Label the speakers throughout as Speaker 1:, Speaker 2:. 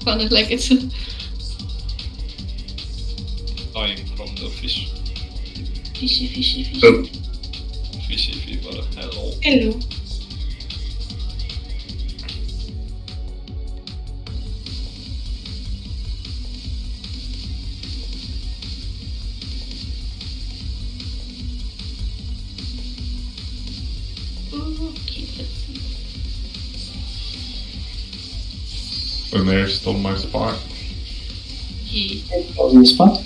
Speaker 1: fun, I like it.
Speaker 2: Dying from the fish.
Speaker 1: Fishy, fishy, fishy.
Speaker 3: So,
Speaker 2: Fishy fever, hello.
Speaker 1: Hello. Okay, let's see.
Speaker 3: Umair stole my spot.
Speaker 4: On the spot.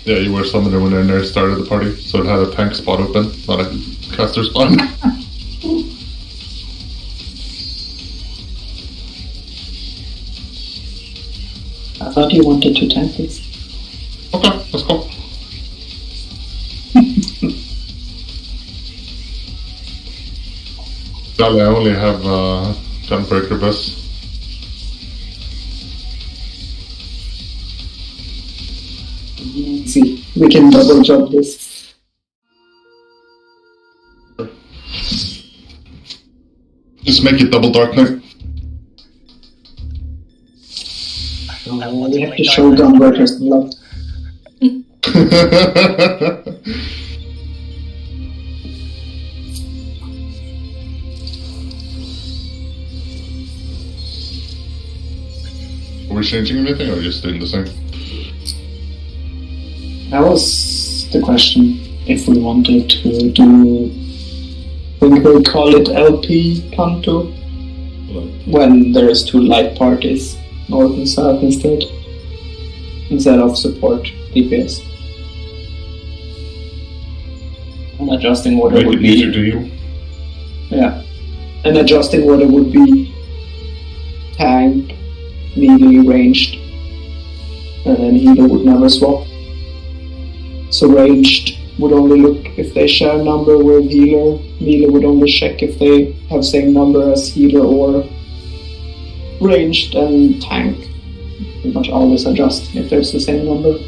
Speaker 3: Yeah, you were summoner when Umair started the party, so it had a tank spot open, not a caster spot.
Speaker 4: I thought you wanted to tank this.
Speaker 3: Okay, let's go. Sally, I only have Gunbreaker bus.
Speaker 4: See, we can double jump this.
Speaker 3: Just make it double Dark Knight.
Speaker 4: We have to show Gunbreaker's love.
Speaker 3: Are we changing anything or are we just doing the same?
Speaker 4: That was the question. If we wanted to do, I think we call it LP Panto, when there's two light parties, north and south instead of support DPS. And adjusting order
Speaker 3: Make
Speaker 4: would
Speaker 3: it
Speaker 4: be
Speaker 3: easier to heal.
Speaker 4: yeah, and adjusting order would be tank, melee, ranged, and then healer would never swap. So ranged would only look if they share number with healer. Melee would only check if they have same number as healer or ranged, and tank pretty much always adjust if there's the same number.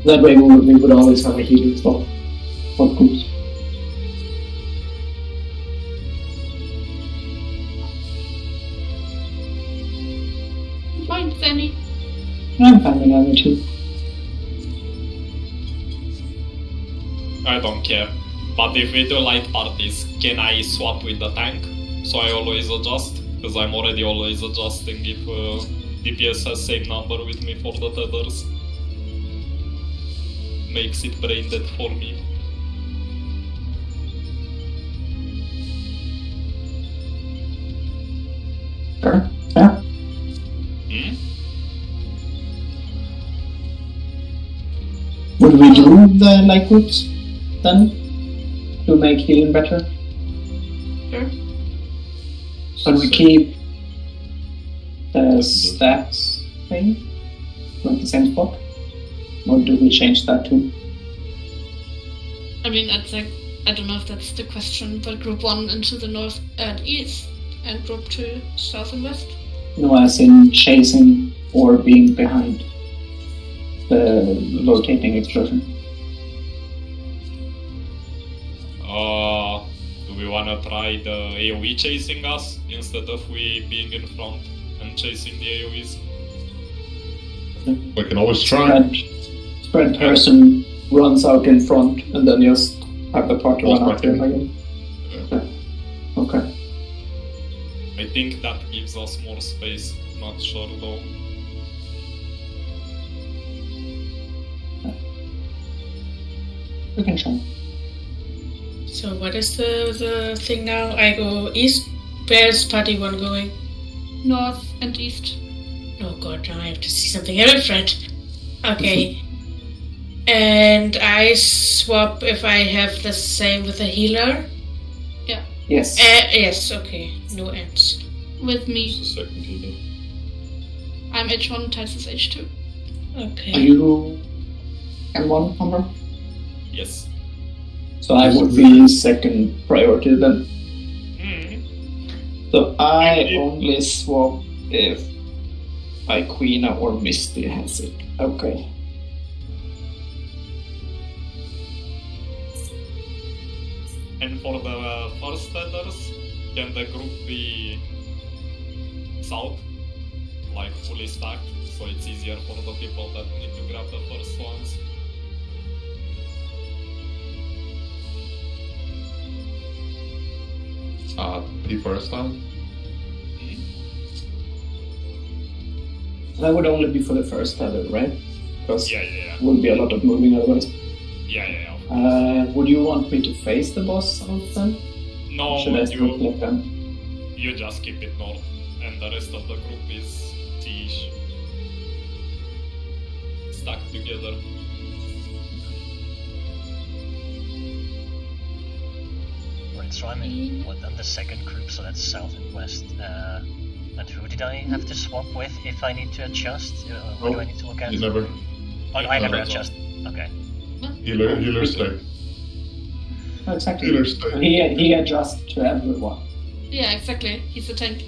Speaker 4: That way we would always have a healer swap for groups.
Speaker 1: Fine, Fanny.
Speaker 4: I'm fine with that too.
Speaker 2: I don't care. But if we do light parties, can I swap with the tank? So I always adjust? Because I'm already always adjusting if DPS has same number with me for the tethers. Makes it brain dead for me.
Speaker 4: Sure. Yeah.
Speaker 2: Hmm?
Speaker 4: Would we do the light groups then to make healing better?
Speaker 1: Sure.
Speaker 4: But we keep the stats thing at the same spot? Or do we change that too?
Speaker 1: I mean, that's like, I don't know if that's the question, but group 1 into the north and east, and group 2 south and west?
Speaker 4: No, as in chasing or being behind the rotating explosion.
Speaker 2: Do we wanna try the AoE chasing us instead of we being in front and chasing the AoEs?
Speaker 3: We can always try.
Speaker 4: Spread person runs out in front and then just have the party run after him again.
Speaker 3: Yeah.
Speaker 4: Okay.
Speaker 2: I think that gives us more space, not sure though.
Speaker 4: We can try.
Speaker 5: So what is the thing now? I go east. Where's party 1 going?
Speaker 1: North and east.
Speaker 5: Oh god, now I have to see something different. Okay. And I swap if I have the same with the healer?
Speaker 1: Yeah.
Speaker 4: Yes.
Speaker 5: Yes, okay. No ends.
Speaker 1: With me.
Speaker 3: Just a second healer.
Speaker 1: I'm H1, Titus is H2.
Speaker 5: Okay.
Speaker 4: Are you M1 number?
Speaker 2: Yes.
Speaker 4: So I would be second priority then.
Speaker 2: Mm.
Speaker 4: So I only swap if Queena or Misty has it. Okay.
Speaker 2: And for the first tethers, can the group be south, like fully stacked, so it's easier for the people that need to grab the first ones?
Speaker 3: P first time.
Speaker 4: That would only be for the first tether, right? Because
Speaker 2: Yeah.
Speaker 4: would be a lot of moving otherwise.
Speaker 2: Yeah. Of course.
Speaker 4: Would you want me to face the boss south then?
Speaker 2: No,
Speaker 4: Should I still click them?
Speaker 2: you just keep it north, and the rest of the group is T-ish. Stuck together.
Speaker 6: Right, so I'm in on the second group, so that's south and west. And who did I have to swap with if I need to adjust? What do I need to look at?
Speaker 3: You never.
Speaker 6: Oh, I never
Speaker 3: never.
Speaker 6: adjust. Okay.
Speaker 3: Healer stay.
Speaker 4: No, exactly.
Speaker 3: Healer stay.
Speaker 4: He adjusts to everyone.
Speaker 1: Yeah, exactly. He's a tank.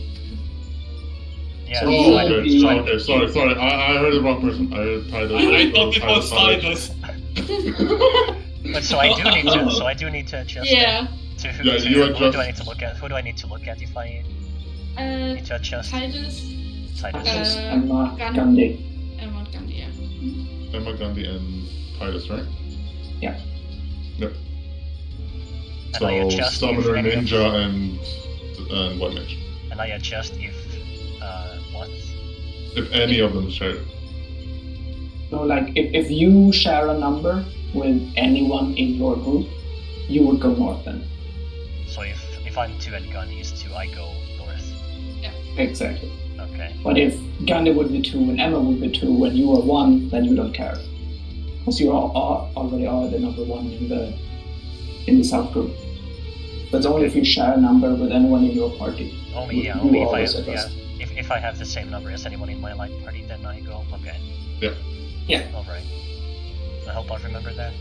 Speaker 6: Yeah.
Speaker 4: So
Speaker 3: Oh,
Speaker 4: he-
Speaker 3: okay.
Speaker 4: he-
Speaker 3: Okay, sorry. I heard the wrong person. I heard Tidus.
Speaker 2: I thought it was Tidus.
Speaker 6: But so I do need to adjust.
Speaker 1: Yeah.
Speaker 6: To who,
Speaker 3: Yeah,
Speaker 6: to
Speaker 3: you
Speaker 6: who do
Speaker 3: adjust.
Speaker 6: I need to look at? Who do I need to look at if I need to adjust?
Speaker 1: Titus,
Speaker 6: Tidus.
Speaker 4: Emma
Speaker 1: Gun-
Speaker 4: Gandhi.
Speaker 1: and what Gandhi, yeah.
Speaker 3: Emma Gandhi and Tidus, right?
Speaker 4: Yeah.
Speaker 3: Yep.
Speaker 6: And I
Speaker 3: So
Speaker 6: adjust
Speaker 3: Summoner,
Speaker 6: if any of-
Speaker 3: Ninja, and White Mage.
Speaker 6: And I adjust if what?
Speaker 3: If any of them share.
Speaker 4: No, like if you share a number with anyone in your group, you would go north then.
Speaker 6: So if I'm 2 and Gunny is 2, I go north.
Speaker 4: Exactly.
Speaker 6: Okay.
Speaker 4: But if Gandhi would be 2 and Emma would be 2 and you are 1, then you don't care. Because you already are the number 1 in the south group. But it's only if you share a number with anyone in your party.
Speaker 6: Only
Speaker 4: You
Speaker 6: if I
Speaker 4: always
Speaker 6: have,
Speaker 4: adjust.
Speaker 6: if I have the same number as anyone in my light party, then I go. Okay.
Speaker 3: Yeah.
Speaker 4: Yeah.
Speaker 6: All right. I hope I remember that.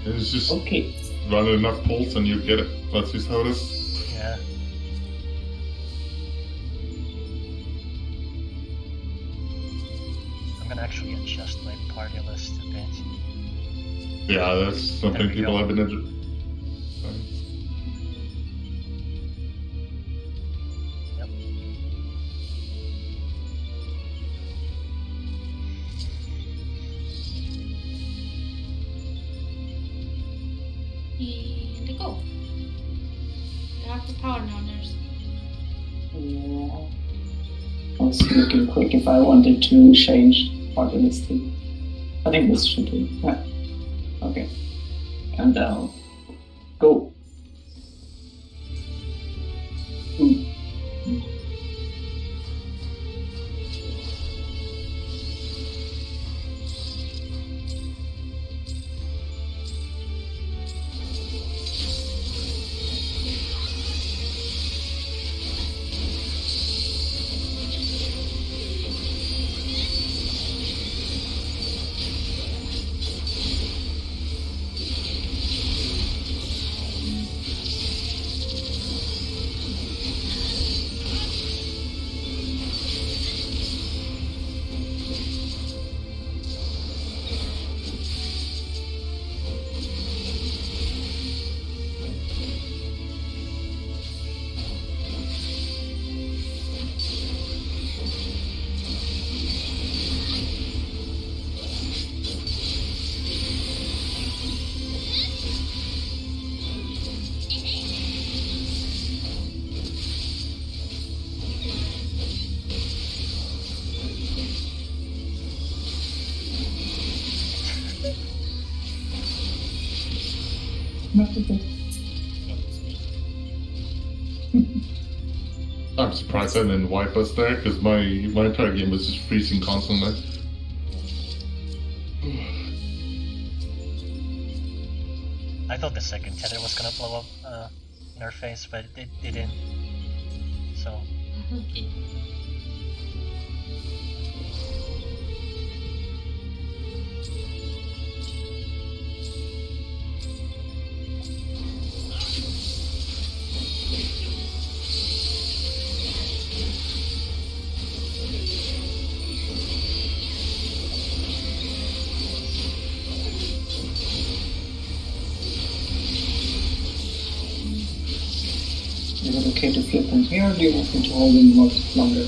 Speaker 3: It's just
Speaker 4: Okay.
Speaker 3: run enough pulse and you get it. That's just how it is.
Speaker 6: Yeah. I'm gonna actually adjust my party list a bit.
Speaker 3: Yeah, that's something
Speaker 6: There we
Speaker 3: people
Speaker 6: go.
Speaker 3: have been
Speaker 6: Yep.
Speaker 1: And they go. You have the power now, nurse.
Speaker 4: Yeah. I was looking quick if I wanted to change party listing. I think this should do. Yeah. Okay. And down. Go.
Speaker 3: I'm surprised I didn't wipe us there because my entire game was just freezing constantly.
Speaker 6: I thought the second tether was gonna blow up in our face, but it didn't. So
Speaker 4: Is it okay to flip him here, or do you want me to hold him longer?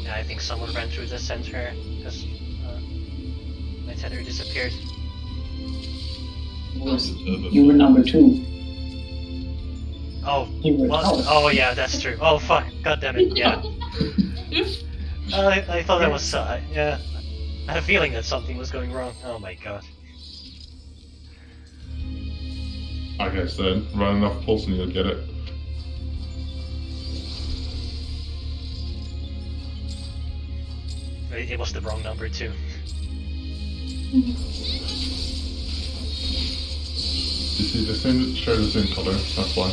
Speaker 6: Yeah, I think someone ran through the center because my tether disappeared.
Speaker 4: You were number 2.
Speaker 6: Oh,
Speaker 4: You were
Speaker 6: what?
Speaker 4: out.
Speaker 6: Oh yeah, that's true. Oh fuck, god damn it, yeah. I thought that was, yeah. I had a feeling that something was going wrong. Oh my god.
Speaker 3: Like I said, run enough pulse and you'll get it.
Speaker 6: It was the wrong number too.
Speaker 3: You see, the same share the same color, that's why.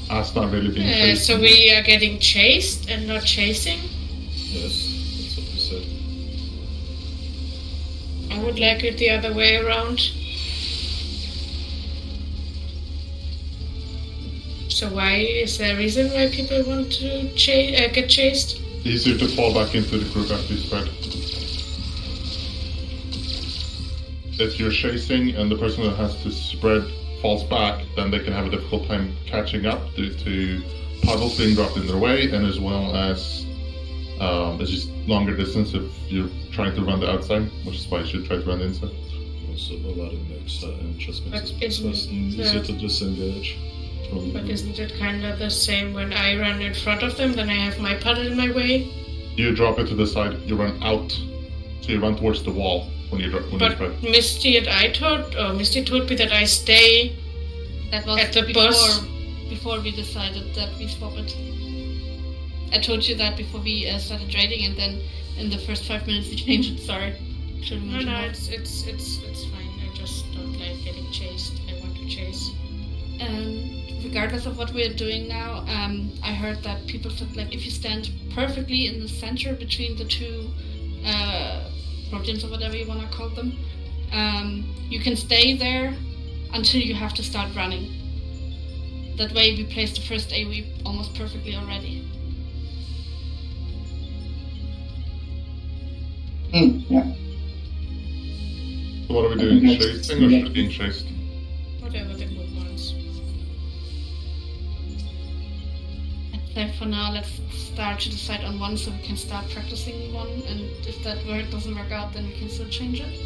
Speaker 3: That's not really being chased.
Speaker 5: So we are getting chased and not chasing?
Speaker 7: Yes, that's what we said.
Speaker 5: I would like it the other way around. So why is there a reason why people want to get chased?
Speaker 3: Easier to fall back into the group after you spread. If you're chasing and the person that has to spread falls back, then they can have a difficult time catching up due to puddles being dropped in their way, and as well as it's just longer distance if you're trying to run the outside, which is why you should try to run the inside.
Speaker 7: Also, a lot of mix and just makes
Speaker 5: But
Speaker 7: it
Speaker 5: isn't
Speaker 7: easier to disengage from
Speaker 5: But isn't it kind of the same when I run in front of them, then I have my puddle in my way?
Speaker 3: You drop it to the side, you run out, so you run towards the wall when you
Speaker 5: But
Speaker 3: spread.
Speaker 5: Misty told me that I stay
Speaker 1: That was
Speaker 5: at the
Speaker 1: before we decided that we swap it. I told you that before we started trading, and then in the first 5 minutes we changed it. Sorry. Shouldn't
Speaker 5: No,
Speaker 1: mention
Speaker 5: no,
Speaker 1: more.
Speaker 5: it's fine. I just don't like getting chased. I want to chase.
Speaker 1: Regardless of what we're doing now, I heard that people said, like, if you stand perfectly in the center between the two proteins or whatever you want to call them, you can stay there until you have to start running. That way we placed the first AoE almost perfectly already.
Speaker 4: Yeah.
Speaker 3: So what are we doing? Chasing or should being chased?
Speaker 5: Whatever the group wants.
Speaker 1: I'd say for now let's start to decide on one so we can start practicing one, and if that doesn't work out, then we can still change it.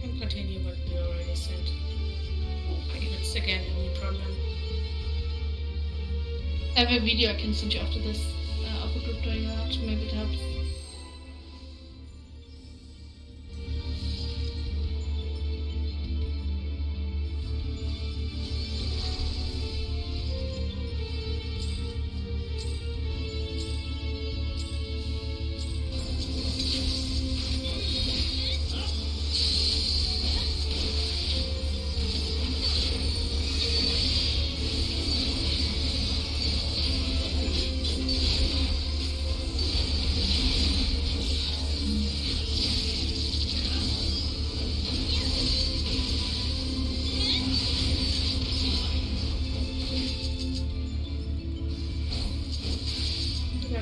Speaker 5: And continue what we already said. If it's again any problem.
Speaker 1: I have a video I can send you after this of a group doing that. Maybe it helps.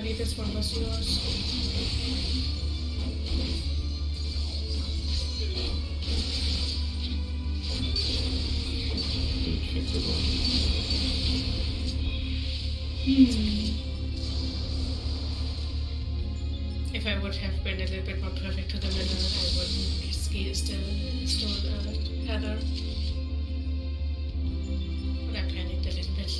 Speaker 5: apparently this one was yours. If I would have been a little bit more perfect to the middle, I wouldn't stole Heather. But I panicked a little bit.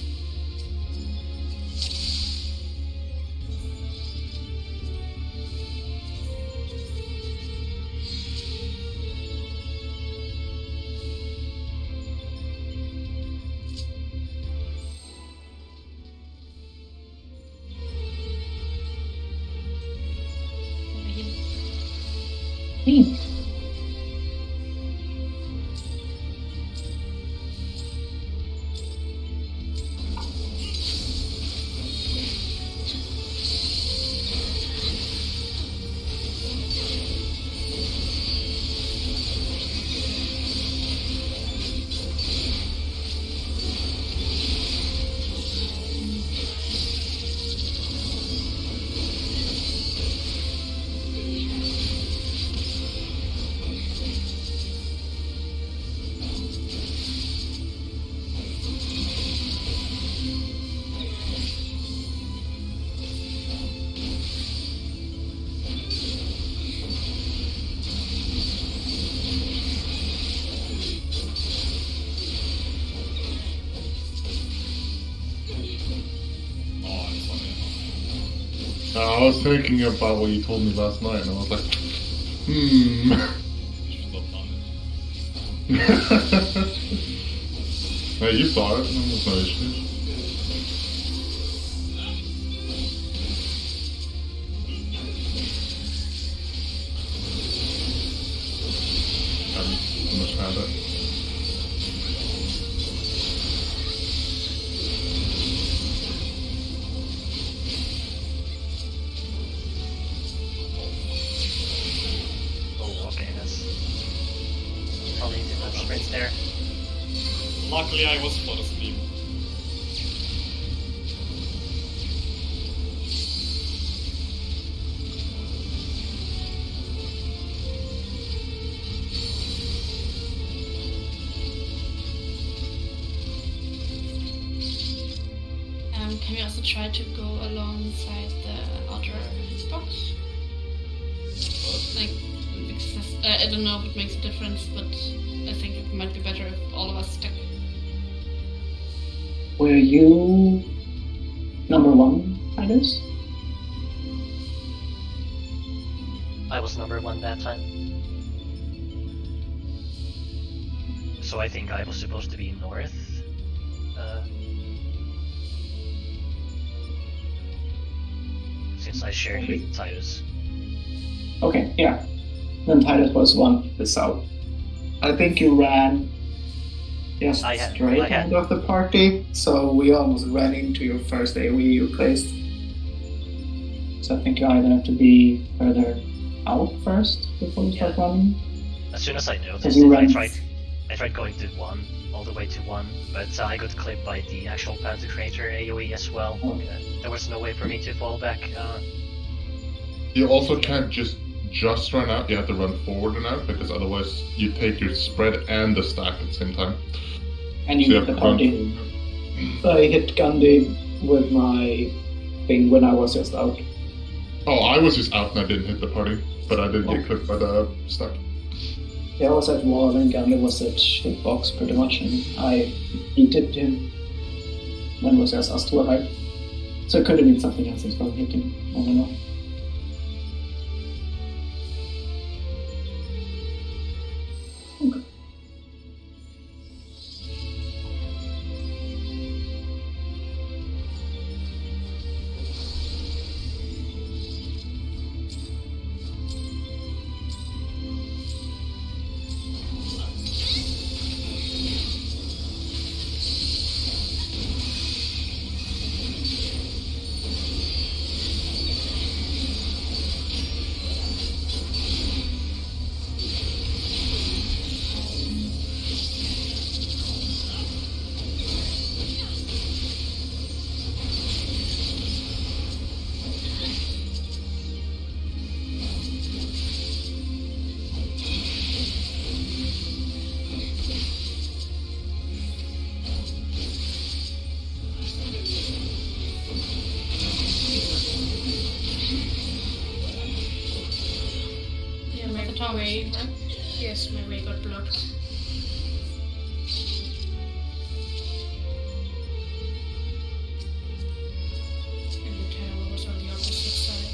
Speaker 3: I was thinking about what you told me last night, and I was like,
Speaker 2: You should have done it.
Speaker 3: Hey, you saw it, and there's no issues. Haven't understand it.
Speaker 6: There.
Speaker 2: Luckily I was first team.
Speaker 1: Can we also try to go alongside the outer box? Like, because I don't know if it makes a difference, but I think it might be better if all of us stick.
Speaker 4: Were you number one, I guess?
Speaker 6: I was number one that time. So I think I was supposed to be north. Since I shared with Titus.
Speaker 4: Okay, yeah. Then Titus was one to the south. I think you ran just straight end of the party, so we almost ran into your first AoE you placed. So I think you either have to be further out first before you start running.
Speaker 6: As soon as I noticed it, I tried going to 1, all the way to 1, but I got clipped by the actual Pantocrator AoE as well.
Speaker 4: Okay.
Speaker 6: There was no way for me to fall back.
Speaker 3: You also can't just run out, you have to run forward and out, because otherwise you take your spread and the stack at the same time.
Speaker 4: And you hit the party. I hit Gandhi with my thing when I was just out.
Speaker 3: Oh, I was just out and I didn't hit the party, but I did get clipped by the stack.
Speaker 4: Yeah, I was at wall and Gandhi was at hitbox pretty much, and I beated him when it was just us two alive. So it could have been something else as well hitting, I don't know.
Speaker 1: towers,
Speaker 5: Wait.
Speaker 1: right?
Speaker 5: Yes, my way got blocked. And the tower was on the opposite side.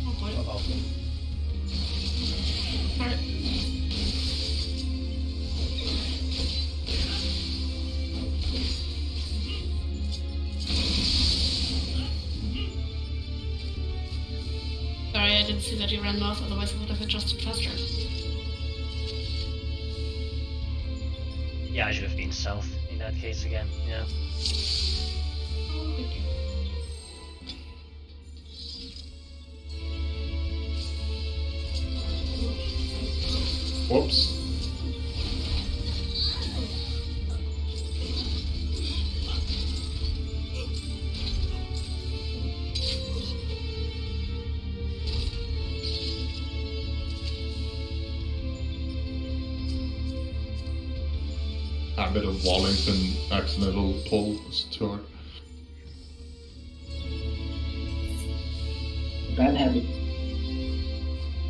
Speaker 1: Oh boy.
Speaker 6: Uh-oh.
Speaker 1: Alright. Sorry, I didn't see that you ran north, otherwise I would have adjusted faster.
Speaker 6: Yeah, I should have been south in that case again. Yeah.
Speaker 3: Whoops. A bit of Wallington accidental pull is too hard.
Speaker 4: Bad heavy.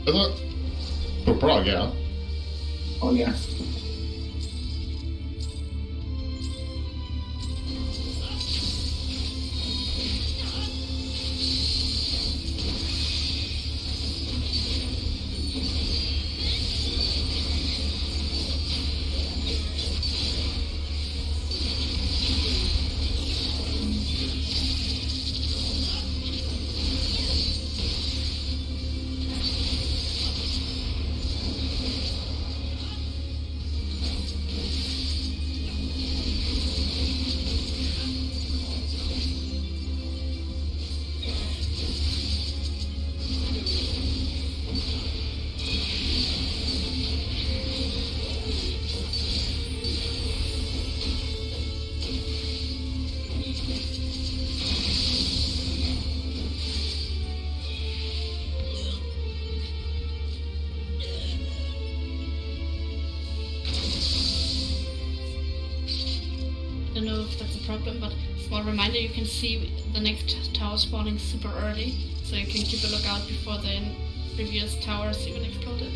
Speaker 3: Is it? For Prague, yeah.
Speaker 4: Oh yeah.
Speaker 1: I don't know if that's a problem, but small reminder, you can see the next tower spawning super early, so you can keep a lookout before the previous towers even exploded.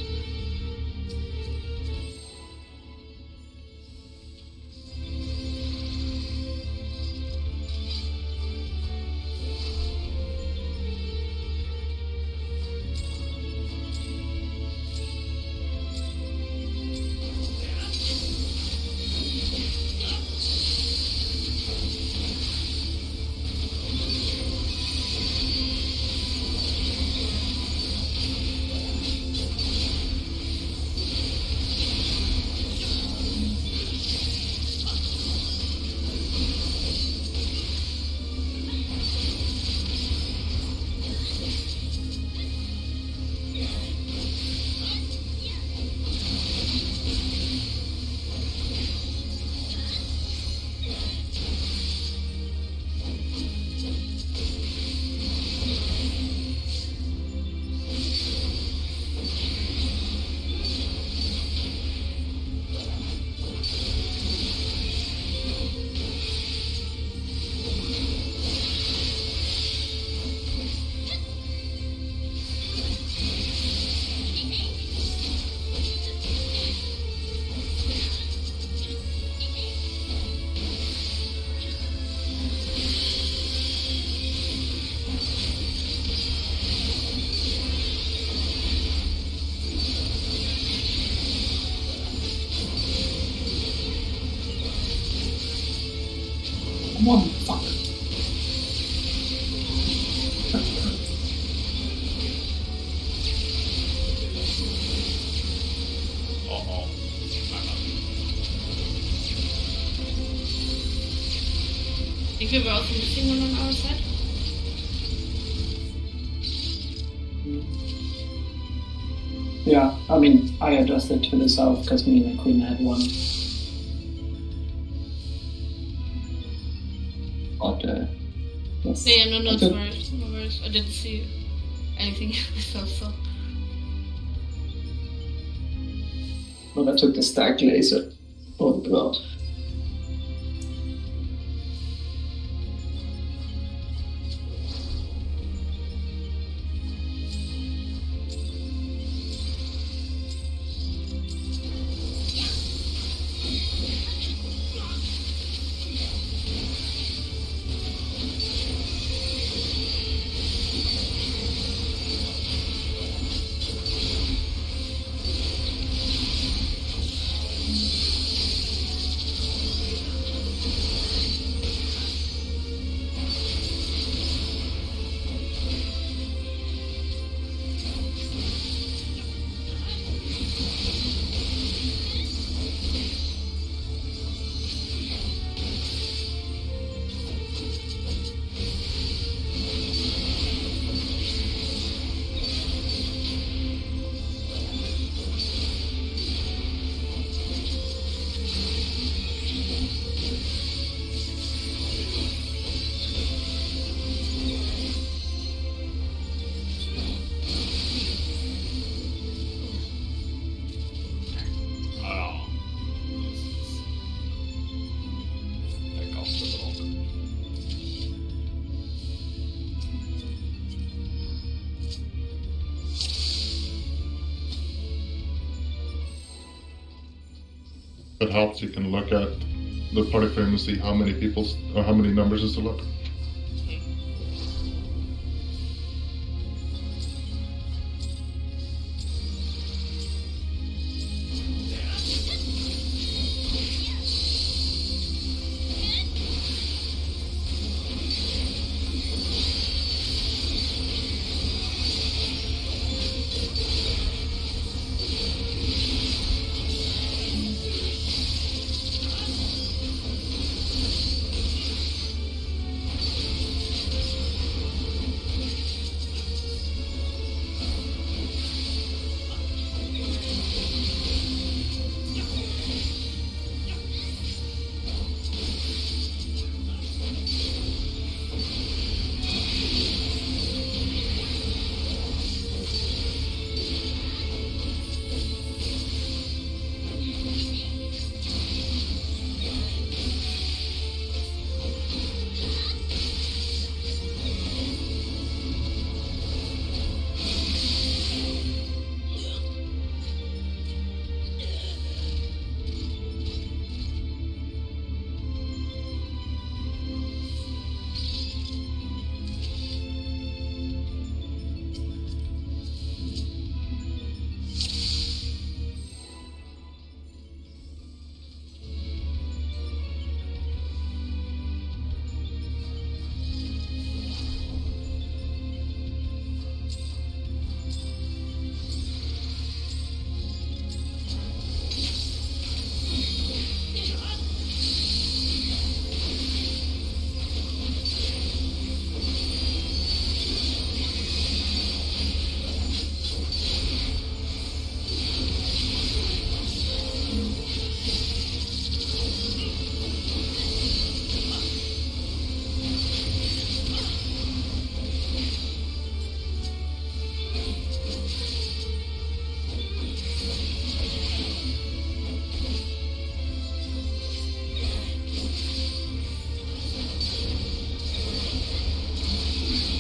Speaker 4: Come on, fuck.
Speaker 2: Uh-oh.
Speaker 1: I think we were also missing one on our side.
Speaker 4: Yeah, I mean, I adjusted to the south because me and the queen had one. But, yes.
Speaker 1: Yeah, no, no,
Speaker 4: Okay.
Speaker 1: worries, no worries. I didn't see anything myself, so.
Speaker 4: But I took the stack laser. Oh god.
Speaker 2: Oh. I got the dog.
Speaker 3: It helps. You can look at the party frame and see how many people or how many numbers is to look.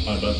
Speaker 3: I bet.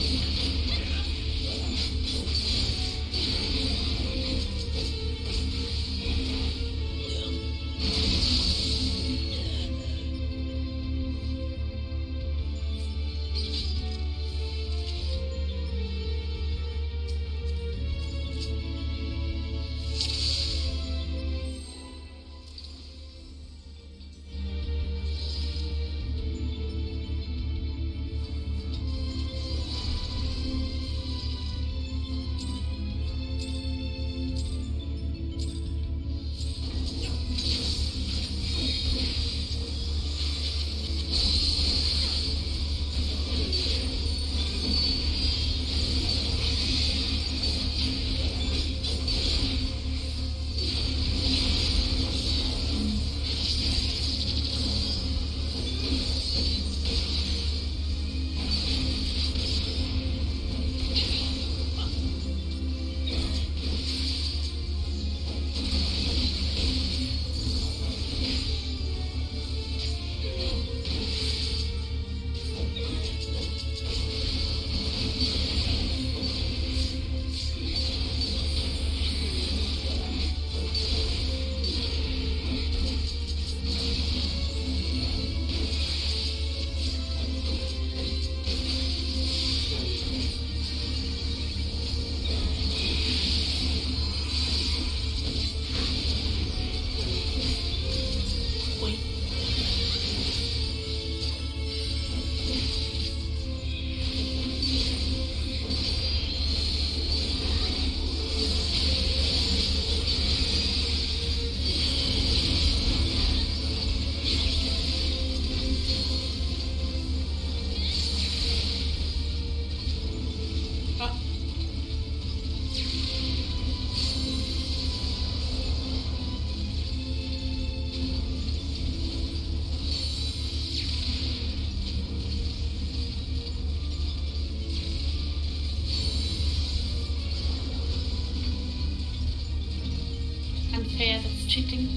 Speaker 1: cheating.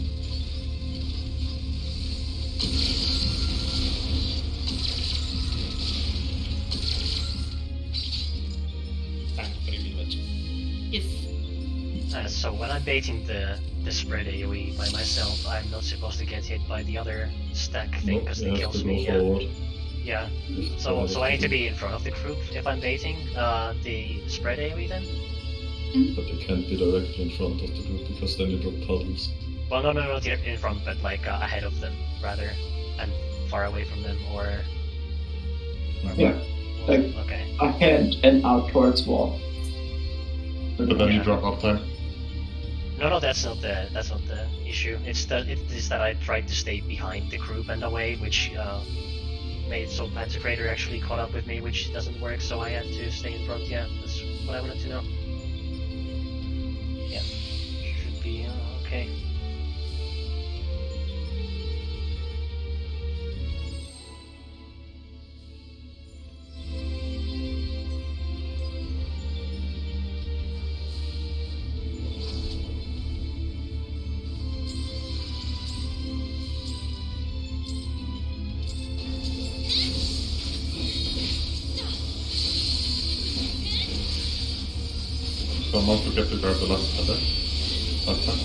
Speaker 2: Tank privilege.
Speaker 1: Yes.
Speaker 6: So when I'm baiting the spread AoE by myself, I'm not supposed to get hit by the other stack thing because
Speaker 7: You
Speaker 6: it
Speaker 7: have
Speaker 6: kills
Speaker 7: to go
Speaker 6: me.
Speaker 7: forward.
Speaker 6: Yeah. So I need to be in front of the group if I'm baiting the spread AoE then?
Speaker 7: But you can't be directly in front of the group because then you drop puddles.
Speaker 6: Well, no, not in front, but like ahead of them rather, and far away from them, or.
Speaker 4: Yeah, like
Speaker 6: Okay.
Speaker 4: ahead and out towards wall.
Speaker 3: But then you
Speaker 6: Yeah.
Speaker 3: drop uptime.
Speaker 6: No, that's not the issue. It is that I tried to stay behind the group and away, which made so Pantocrator actually caught up with me, which doesn't work. So I had to stay in front. Yeah, that's what I wanted to know. Yeah, should be okay.
Speaker 3: Don't forget to grab the last tether. Last time.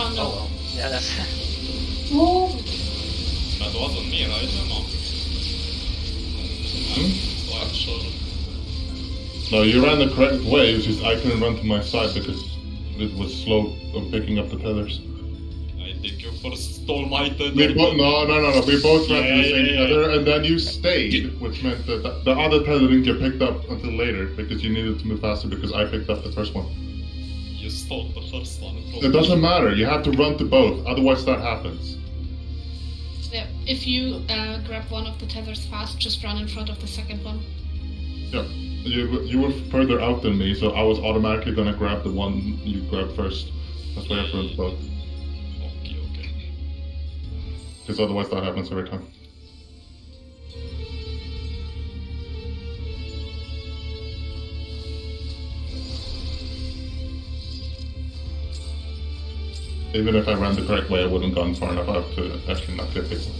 Speaker 1: Oh no.
Speaker 6: Oh well. Yeah, that's.
Speaker 2: That wasn't me, right? No. So actually,
Speaker 3: No, you ran the correct way, it's just I couldn't run to my side because it was slow of picking up the tethers.
Speaker 2: I think you first stole my tether.
Speaker 3: We both, no. We both ran to the same
Speaker 2: Yeah.
Speaker 3: tether, and then you stayed, which meant that the other tether didn't get picked up until later because you needed to move faster because I picked up the first one.
Speaker 2: You stole the first one.
Speaker 3: It doesn't matter. You have to run to both, otherwise that happens.
Speaker 1: Yeah, if you grab one of the tethers fast, just run in front of the second one.
Speaker 3: Yeah, you were further out than me, so I was automatically gonna grab the one you grabbed first. That's why I have to run to both,
Speaker 2: Okay.
Speaker 3: because otherwise that happens every time. Even if I ran the correct way, I wouldn't gone far enough out to actually not get people.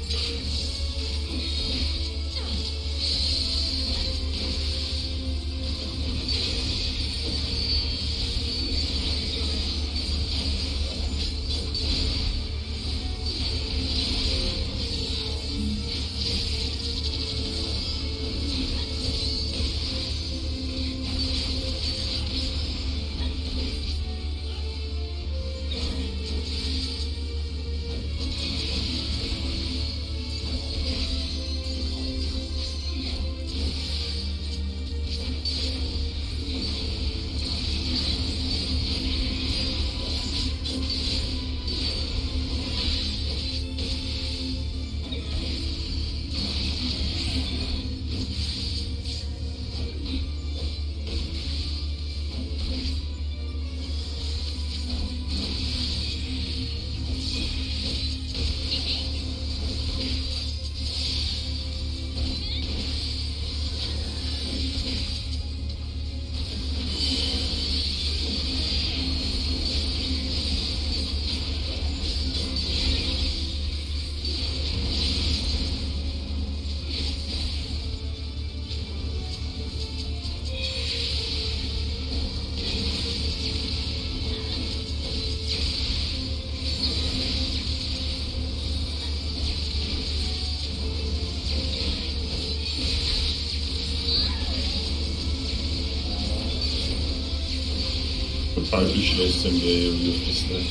Speaker 7: Try visualizing the area of the stack.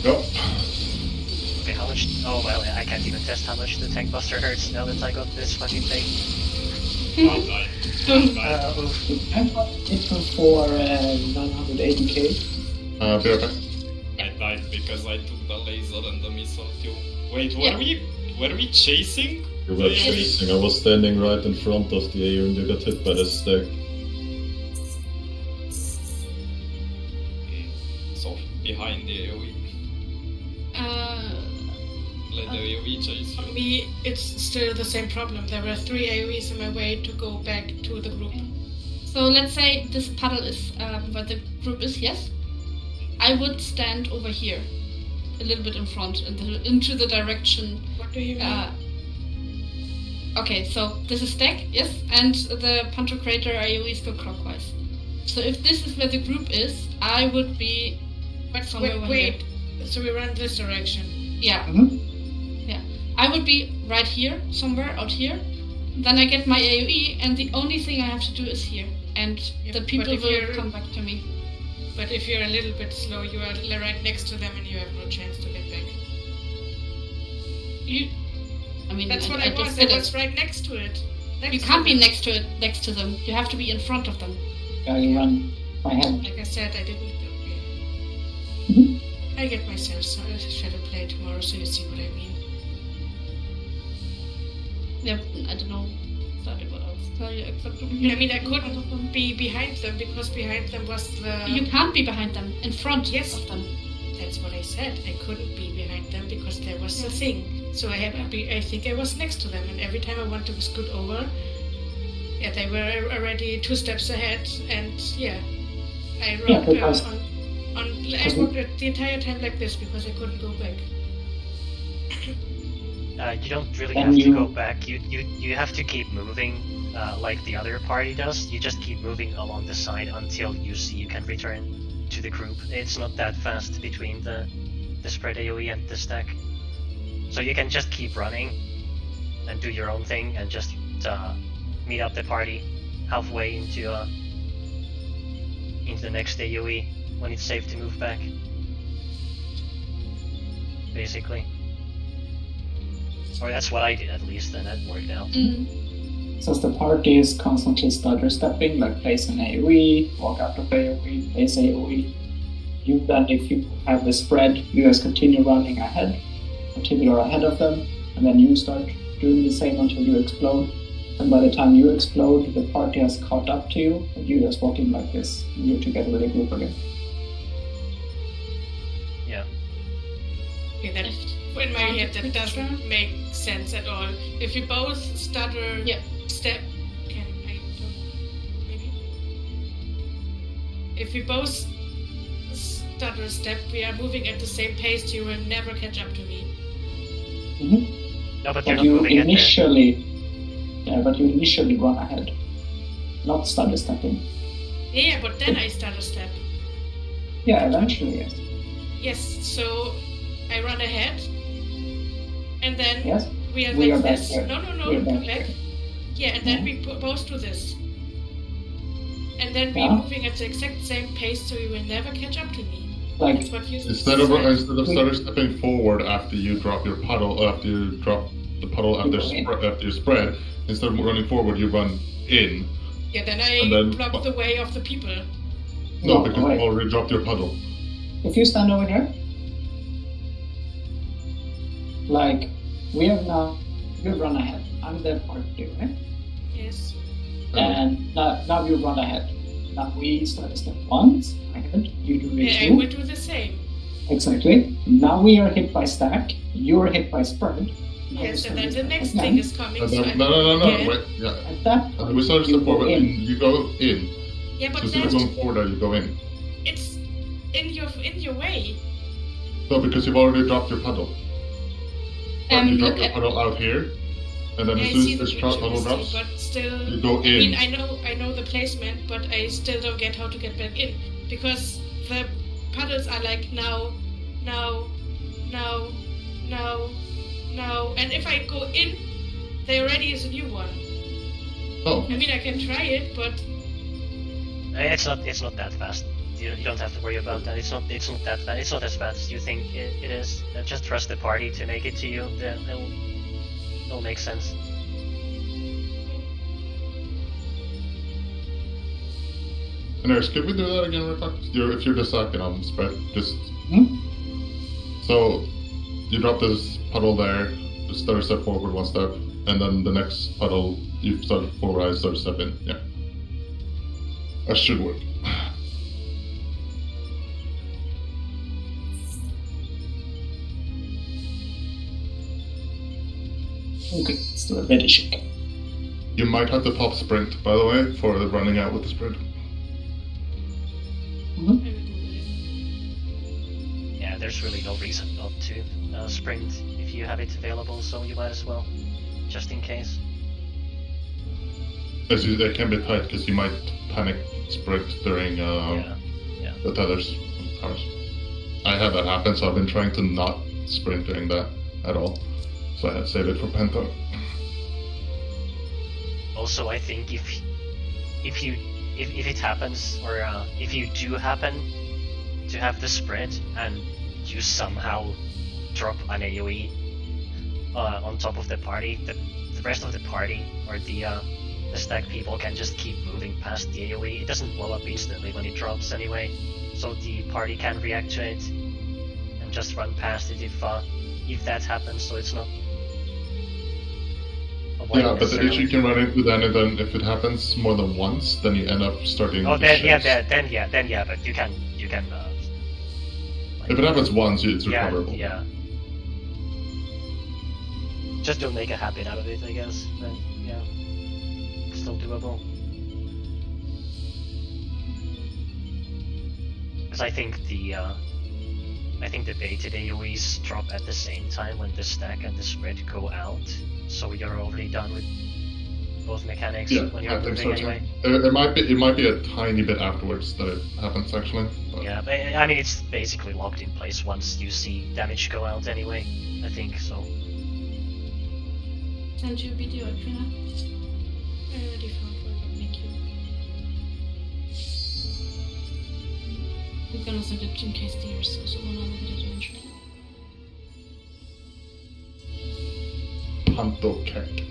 Speaker 3: Go.
Speaker 6: Okay, how much? Oh well, I can't even test how much the tank buster hurts now that I got this fucking thing.
Speaker 2: I'll die.
Speaker 6: Oof.
Speaker 4: I've got it for 980k.
Speaker 3: Be right back.
Speaker 2: I died because I took the laser and the missile too. Wait,
Speaker 1: Yeah.
Speaker 2: were we chasing?
Speaker 7: You were chasing. I was standing right in front of the area and you got hit by the stack.
Speaker 2: So, behind the AoE. Let the AoE chase
Speaker 5: For
Speaker 2: you.
Speaker 5: me, it's still the same problem. There were 3 AoEs in my way to go back to the group.
Speaker 1: So let's say this puddle is where the group is, yes? I would stand over here, a little bit in front, into the direction.
Speaker 5: What do you mean?
Speaker 1: Okay, so this is stack, yes? And the Pantocrator AoEs go clockwise. So if this is where the group is, I would be somewhere over here.
Speaker 5: Wait. So we run this direction.
Speaker 1: Yeah.
Speaker 4: Mhm.
Speaker 1: Yeah. I would be right here, somewhere out here. Then I get my AoE, and the only thing I have to do is here. And
Speaker 5: Yeah,
Speaker 1: the
Speaker 5: but
Speaker 1: people
Speaker 5: if
Speaker 1: will
Speaker 5: you're-
Speaker 1: come back to me.
Speaker 5: But if you're a little bit slow, you are right next to them and you have no chance to get back.
Speaker 1: I mean,
Speaker 5: That's what I
Speaker 1: just
Speaker 5: was.
Speaker 1: did
Speaker 5: I
Speaker 1: it.
Speaker 5: was right next to it.
Speaker 1: You can't be next to them. You have to be in front of them.
Speaker 4: Yeah, you run my head.
Speaker 5: Like I said, I didn't. Okay.
Speaker 4: Mhm.
Speaker 5: I get myself shadow play tomorrow, so you see what I mean.
Speaker 1: Yeah, I don't know exactly what else to tell you except to
Speaker 5: I mean, I couldn't be behind them because behind them was the.
Speaker 1: You can't be behind them. In front
Speaker 5: Yes.
Speaker 1: of them.
Speaker 5: That's what I said. I couldn't be behind them because there was a thing. So I had to be. I think I was next to them, and every time I wanted to scoot over, yeah, they were already 2 steps ahead, and yeah, I
Speaker 4: Yeah,
Speaker 5: rocked
Speaker 4: because-
Speaker 5: I walked the entire time like this because I couldn't go back.
Speaker 6: You don't really
Speaker 4: And
Speaker 6: have to
Speaker 4: you-
Speaker 6: go back. You have to keep moving, like the other party does. You just keep moving along the side until you see you can return to the group. It's not that fast between the spread AoE and the stack, so you can just keep running and do your own thing and just meet up the party halfway into the next AoE when it's safe to move back. Basically. Or that's what I did at least, and that worked out.
Speaker 4: Since the party is constantly stutter stepping, like place an AoE, walk out of AoE, place AoE, you then, if you have the spread, you guys continue running ahead until you're ahead of them, and then you start doing the same until you explode. And by the time you explode, the party has caught up to you, and you just walk in like this, and you're together with the group again.
Speaker 6: Yeah.
Speaker 5: Okay, that in my head that doesn't make sense at all. If we both stutter,
Speaker 1: Yeah.
Speaker 5: step, can I do maybe? If we both stutter step, we are moving at the same pace. You will never catch up to me.
Speaker 6: No, but you're
Speaker 4: But
Speaker 6: not
Speaker 4: you
Speaker 6: moving at the...
Speaker 4: initially run ahead, not stutter stepping.
Speaker 5: Yeah, but then I stutter step.
Speaker 4: Yeah, eventually, yes.
Speaker 5: Yes, so I run ahead, and then
Speaker 4: Yes?
Speaker 5: we are
Speaker 4: We
Speaker 5: like
Speaker 4: are back
Speaker 5: this.
Speaker 4: here.
Speaker 5: No,
Speaker 4: We are back
Speaker 5: like
Speaker 4: here.
Speaker 5: yeah, and then we both do this, and then we're
Speaker 4: Yeah.
Speaker 5: moving at the exact same pace, so you will never catch up to me.
Speaker 4: Like,
Speaker 5: That's what you
Speaker 3: Instead of
Speaker 5: said.
Speaker 3: stutter stepping forward after you drop your puddle, after you drop the puddle after you spread, instead of running forward, you run in.
Speaker 5: Yeah, then I
Speaker 3: and then-
Speaker 5: block the way of the people.
Speaker 3: No,
Speaker 4: No,
Speaker 3: because
Speaker 4: wait.
Speaker 3: you already dropped your puddle.
Speaker 4: if you stand over here, like, we have now, you run ahead. I'm the party, right?
Speaker 5: Yes.
Speaker 4: And now you run ahead. Now we start step once ahead, you do it
Speaker 5: I
Speaker 4: too.
Speaker 5: will do the same.
Speaker 4: Exactly. Now we are hit by stack, you are hit by spread. Now
Speaker 5: Yes,
Speaker 4: we
Speaker 5: and then
Speaker 4: start
Speaker 5: the next
Speaker 4: again.
Speaker 5: thing is coming.
Speaker 3: And
Speaker 5: So
Speaker 3: then,
Speaker 5: I'm
Speaker 3: no,
Speaker 5: again.
Speaker 3: wait, yeah.
Speaker 4: At that
Speaker 3: And
Speaker 4: point,
Speaker 3: then we start
Speaker 4: you
Speaker 3: step
Speaker 4: go
Speaker 3: forward,
Speaker 4: in.
Speaker 3: and you go in.
Speaker 5: Yeah,
Speaker 3: So
Speaker 5: but
Speaker 3: instead of
Speaker 5: then
Speaker 3: going forward, you go in.
Speaker 5: it's in your way.
Speaker 3: No, because you've already dropped your puddle. But you drop
Speaker 1: Look
Speaker 3: your
Speaker 1: at,
Speaker 3: puddle out here, and then
Speaker 5: Yeah,
Speaker 3: as
Speaker 5: I
Speaker 3: soon
Speaker 5: see
Speaker 3: as
Speaker 5: the
Speaker 3: this
Speaker 5: picture,
Speaker 3: puddle drops,
Speaker 5: but still.
Speaker 3: you go
Speaker 5: I mean,
Speaker 3: in.
Speaker 5: I know the placement, but I still don't get how to get back in because the puddles are like now, and if I go in, there already is a new one.
Speaker 3: Oh,
Speaker 5: I mean, I can try it, but
Speaker 6: It's not that fast. you don't have to worry about that. It's not that bad. It's not as bad as you think it is. Just trust the party to make it to you. It'll make sense.
Speaker 3: Nurse, could we do that again real quick? If you're just acting on spread, just... So, you drop this puddle there, just start a step forward, one step, and then the next puddle, you start forward, I start a step in. Yeah. That should work.
Speaker 4: Okay, let's do a ready check.
Speaker 3: You might have to pop sprint, by the way, for running out with the sprint.
Speaker 6: Yeah, there's really no reason not to sprint if you have it available, so you might as well, just in case.
Speaker 3: It can be tight because you might panic sprint during the tethers. I had that happen, so I've been trying to not sprint during that at all. So I had to save it for Penta.
Speaker 6: Also, I think if it happens, or if you do happen to have the spread and you somehow drop an AoE on top of the party, the rest of the party or the stack people can just keep moving past the AoE. It doesn't blow up instantly when it drops anyway, so the party can react to it and just run past it if that happens. So it's not.
Speaker 3: Yeah, but the issue you can run into then, and then if it happens more than once, then you end up starting.
Speaker 6: Oh, then yeah, but you can.
Speaker 3: If it happens once, it's recoverable.
Speaker 6: Yeah. Just don't make a habit out of it, I guess. But yeah, still doable. Because I think the baited AoEs drop at the same time when the stack and the spread go out. So you're already done with both mechanics when you're moving anyway.
Speaker 3: It might be a tiny bit afterwards that it happens actually. But...
Speaker 6: Yeah, but I mean it's basically locked in place once you see damage go out anyway. I think so.
Speaker 1: Send you a video, Trina.
Speaker 5: I already found one, but thank you.
Speaker 1: I'm gonna send it in case there's someone on the video eventually.
Speaker 3: Panto Kek.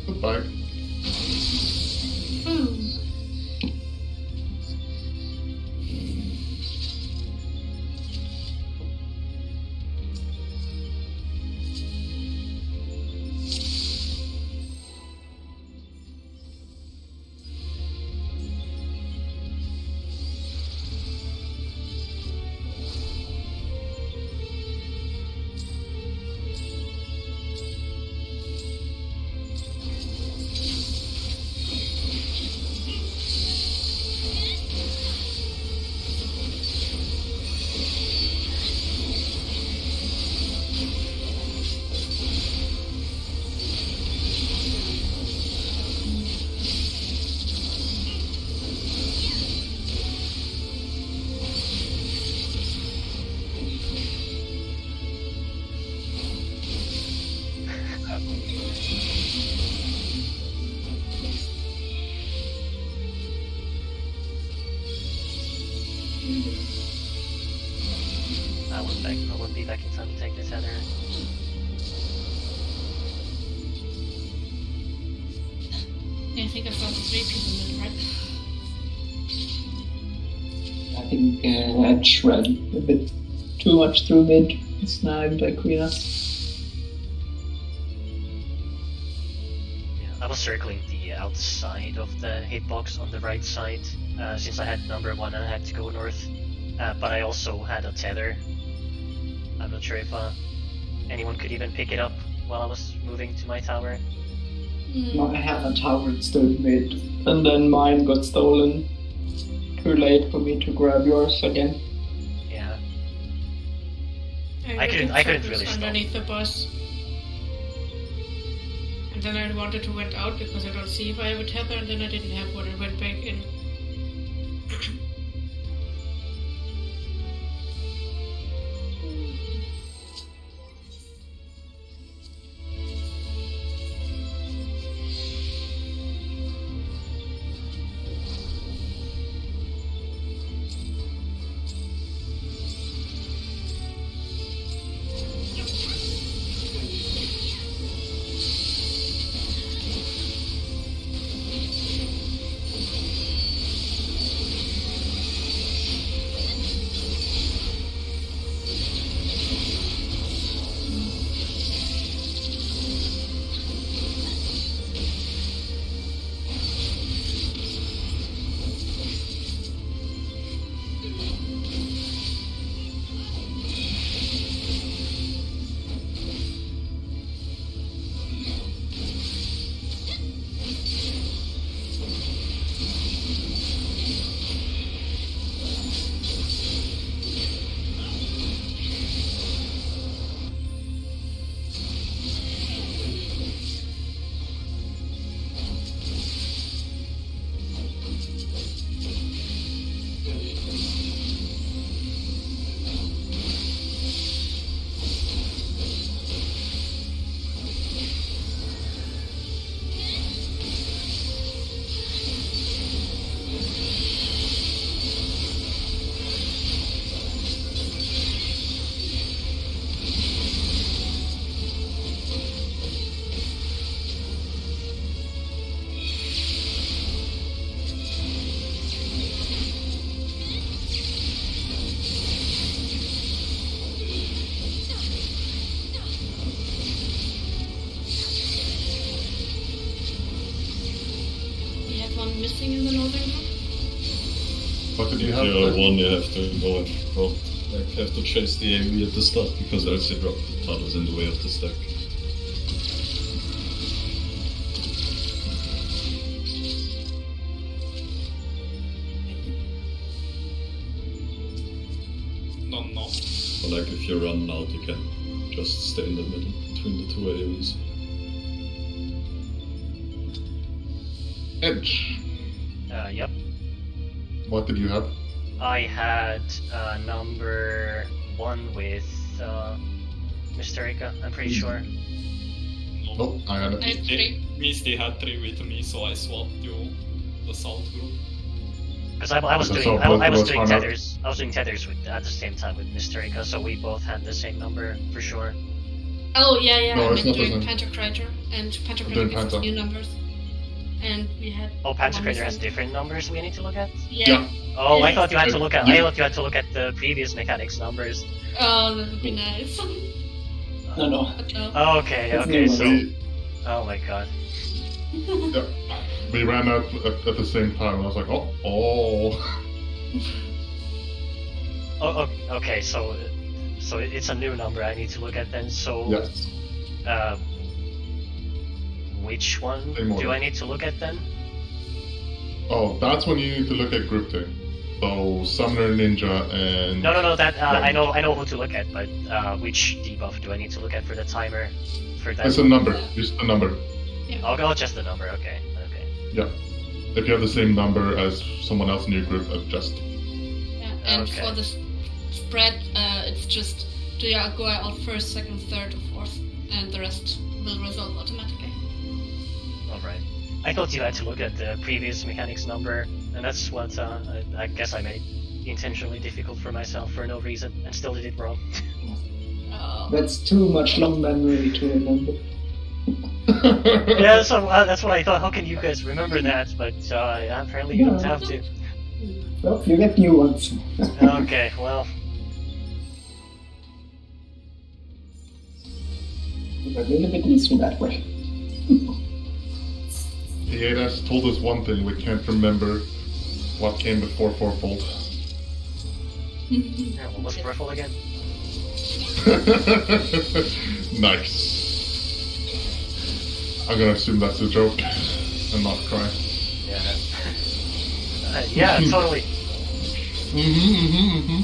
Speaker 3: Goodbye.
Speaker 1: Boom.
Speaker 6: I won't be back in time to take the tether.
Speaker 1: Yeah, I think I saw the 3 people in it, right?
Speaker 4: I think Edge ran a bit too much through mid, snagged Aquina.
Speaker 6: Yeah, I was circling the outside of the hitbox on the right side, since I had number 1 and I had to go north. But I also had a tether. I'm not sure if anyone could even pick it up while I was moving to my tower.
Speaker 4: I had a tower that stood mid, and then mine got stolen. Too late for me to grab yours again.
Speaker 6: Yeah.
Speaker 5: I
Speaker 6: couldn't really stop.
Speaker 5: underneath the bus. And then I wanted to went out because I don't see if I have a tether, and then I didn't have one and went back in.
Speaker 1: Missing in the northern group?
Speaker 3: What did you
Speaker 7: If
Speaker 3: have?
Speaker 7: you are one, you have to go in front. Like, have to chase the AoE at the start, because else you drop the tunnels in the way of the stack.
Speaker 2: Don't know.
Speaker 7: But like, if you run out, you can just stay in the middle between the two AoEs.
Speaker 3: Edge.
Speaker 6: Yep.
Speaker 3: What did you have?
Speaker 6: I had number 1 with Mysterica, I'm pretty sure.
Speaker 2: No.
Speaker 3: Oh, I had
Speaker 1: I
Speaker 3: it.
Speaker 1: had 3.
Speaker 2: Misty had 3 with me, so I swapped you the south group.
Speaker 6: Because I was
Speaker 3: So
Speaker 6: doing
Speaker 3: both
Speaker 6: I
Speaker 3: of
Speaker 6: was
Speaker 3: us
Speaker 6: doing
Speaker 3: run up.
Speaker 6: tethers. I was doing tethers with at the same time with Mysterica, so we both had the same number for sure.
Speaker 1: Oh, yeah,
Speaker 3: No,
Speaker 1: I
Speaker 3: it's
Speaker 1: meant
Speaker 3: not
Speaker 1: doing
Speaker 3: the
Speaker 1: Pantocrator, and Pantocrator
Speaker 3: Doing
Speaker 1: gives us
Speaker 3: Panta.
Speaker 1: new numbers. And we had.
Speaker 6: Oh, Pantocrator has
Speaker 1: ones-
Speaker 6: different numbers we need to look at?
Speaker 1: Yeah.
Speaker 6: Oh, I
Speaker 1: Yes.
Speaker 6: thought you had to look at.
Speaker 3: You-
Speaker 6: I thought you had to look at the previous mechanics numbers.
Speaker 1: Oh, that would be nice.
Speaker 4: No.
Speaker 1: But no.
Speaker 6: Okay,
Speaker 4: It's
Speaker 6: okay,
Speaker 4: new
Speaker 6: so.
Speaker 3: We,
Speaker 6: Oh my god.
Speaker 3: yeah, we ran out at the same time, and I was like, oh.
Speaker 6: Oh, okay, so it's a new number I need to look at then. So,
Speaker 3: Yes.
Speaker 6: which one
Speaker 3: Same
Speaker 6: do
Speaker 3: order.
Speaker 6: I need to look at then?
Speaker 3: Oh, that's when you need to look at group two. So Summoner, Ninja, and...
Speaker 6: No, that
Speaker 3: Right.
Speaker 6: I know who to look at, but which debuff do I need to look at for the timer? For that.
Speaker 3: It's a number. Just a number.
Speaker 6: I'll go just the number. Okay.
Speaker 3: Yeah. If you have the same number as someone else in your group, adjust.
Speaker 1: Yeah, and
Speaker 6: Okay.
Speaker 1: for the spread, it's just do you go out first, second, third, or fourth, and the rest will resolve automatically.
Speaker 6: All right. I thought you had to look at the previous mechanics number, and that's what I guess I made intentionally difficult for myself for no reason, and still did it wrong.
Speaker 1: Oh.
Speaker 4: That's too much long memory to remember.
Speaker 6: Yeah, so that's what I thought. How can you guys remember that? But apparently you don't have to.
Speaker 4: Well, you get new ones.
Speaker 6: Okay, well,
Speaker 4: It's a little bit easier that way.
Speaker 3: Pietas told us one thing, we can't remember what came before fourfold.
Speaker 6: yeah, what was Riffle again?
Speaker 3: Nice. I'm gonna assume that's a joke and not cry.
Speaker 6: Yeah. Yeah, totally.
Speaker 3: Mm-hmm.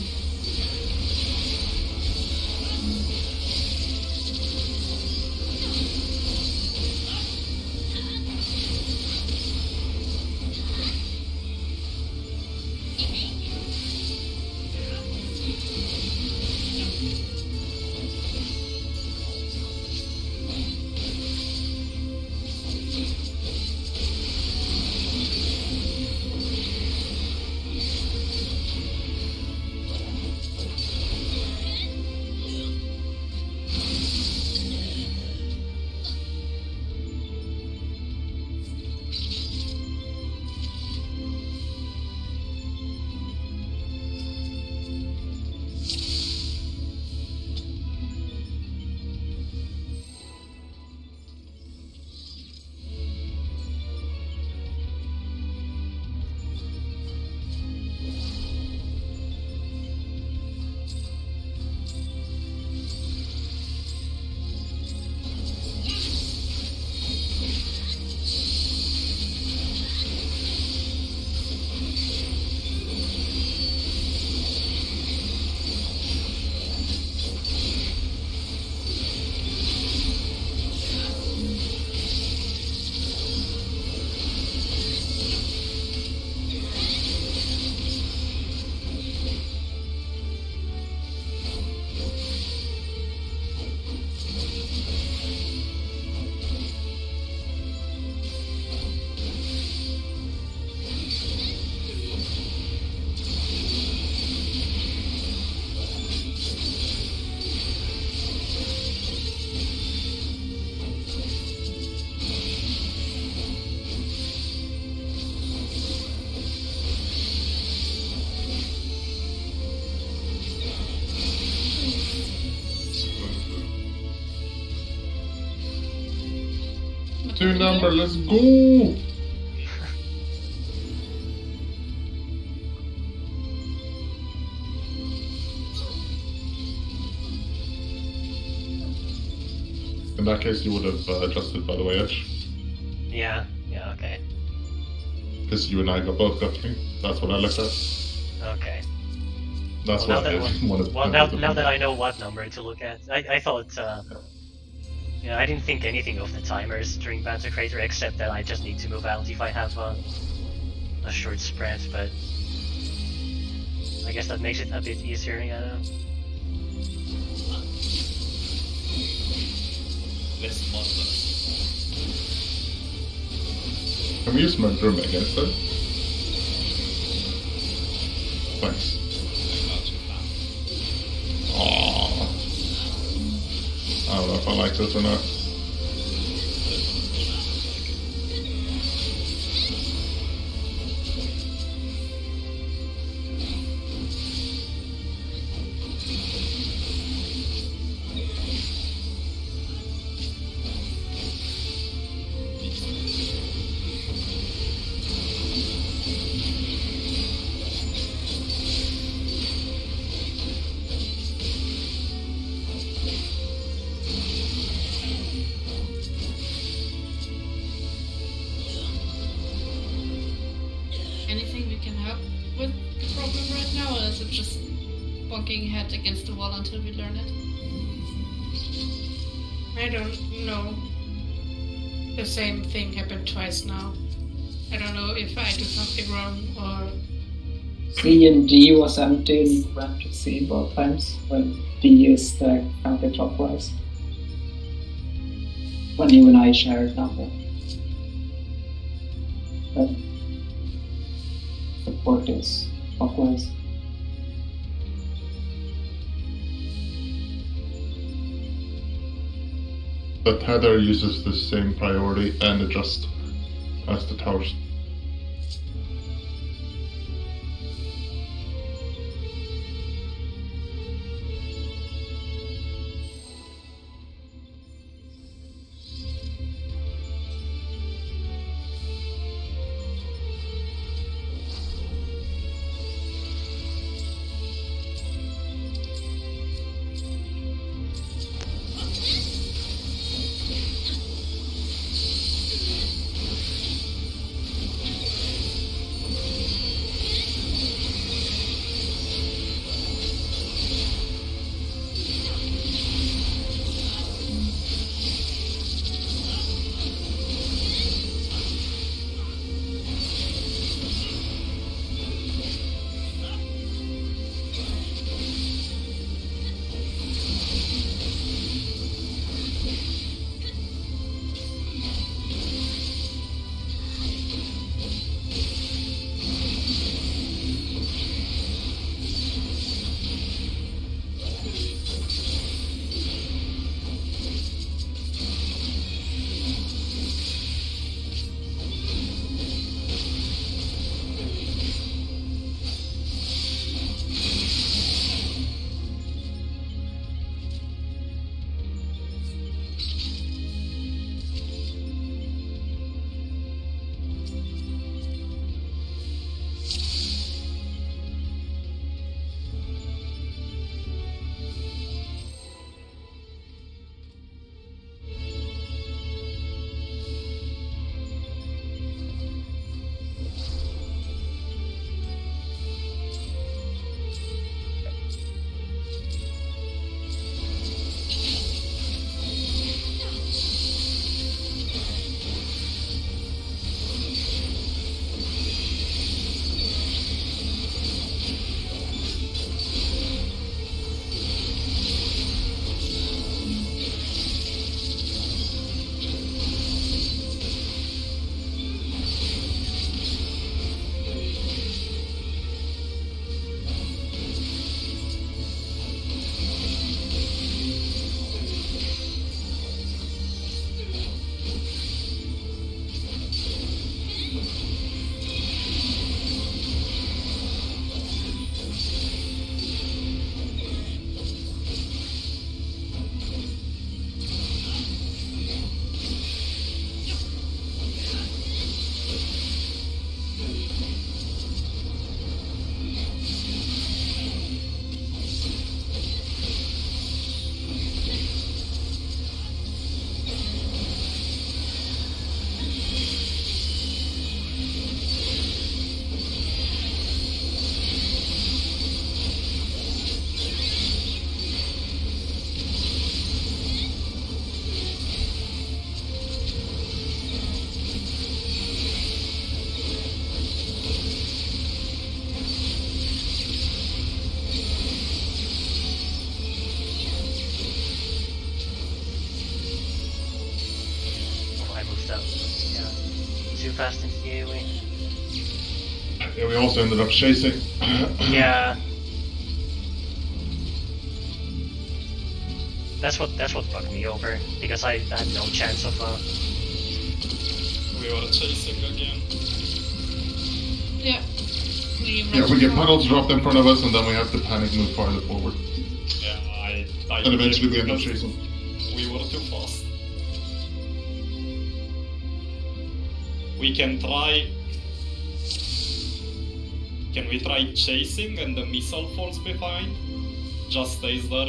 Speaker 3: Two number, let's go! In that case, you would have adjusted, by the way, Edge.
Speaker 6: Yeah, okay.
Speaker 3: Because you and I both got 3. That's what I looked at.
Speaker 6: Okay.
Speaker 3: That's
Speaker 6: Well,
Speaker 3: what
Speaker 6: now
Speaker 3: I
Speaker 6: that-
Speaker 3: wanted
Speaker 6: Well,
Speaker 3: to
Speaker 6: now that I know what number to look at, I thought, I didn't think anything of the timers during Pantocrator except that I just need to move out if I have a short spread, but I guess that makes it a bit easier, yeah.
Speaker 2: Less monsters.
Speaker 3: Can we use my drum against them? Thanks. Aww. I don't know if I like this or not.
Speaker 1: Anything we can help with the problem right now, or is it just bonking head against the wall until we learn it?
Speaker 5: I don't know. The same thing happened twice now. I don't know if I do something wrong or...
Speaker 4: C and D was empty and you went to C both times, when D is the counterclockwise. When you and I shared number. But support is clockwise.
Speaker 3: The tether uses the same priority and adjust as the towers.
Speaker 6: fast into the AoE.
Speaker 3: Yeah, we also ended up chasing.
Speaker 6: Yeah. That's what fucked me over, because I had no chance of
Speaker 2: We were chasing again.
Speaker 1: Yeah.
Speaker 3: Yeah, we get puddles dropped in front of us, and then we have to panic move farther forward.
Speaker 2: Yeah, I
Speaker 3: And eventually we end up chasing.
Speaker 2: We were too fast. We can try... Can we try chasing and the missile falls behind? Just stays there?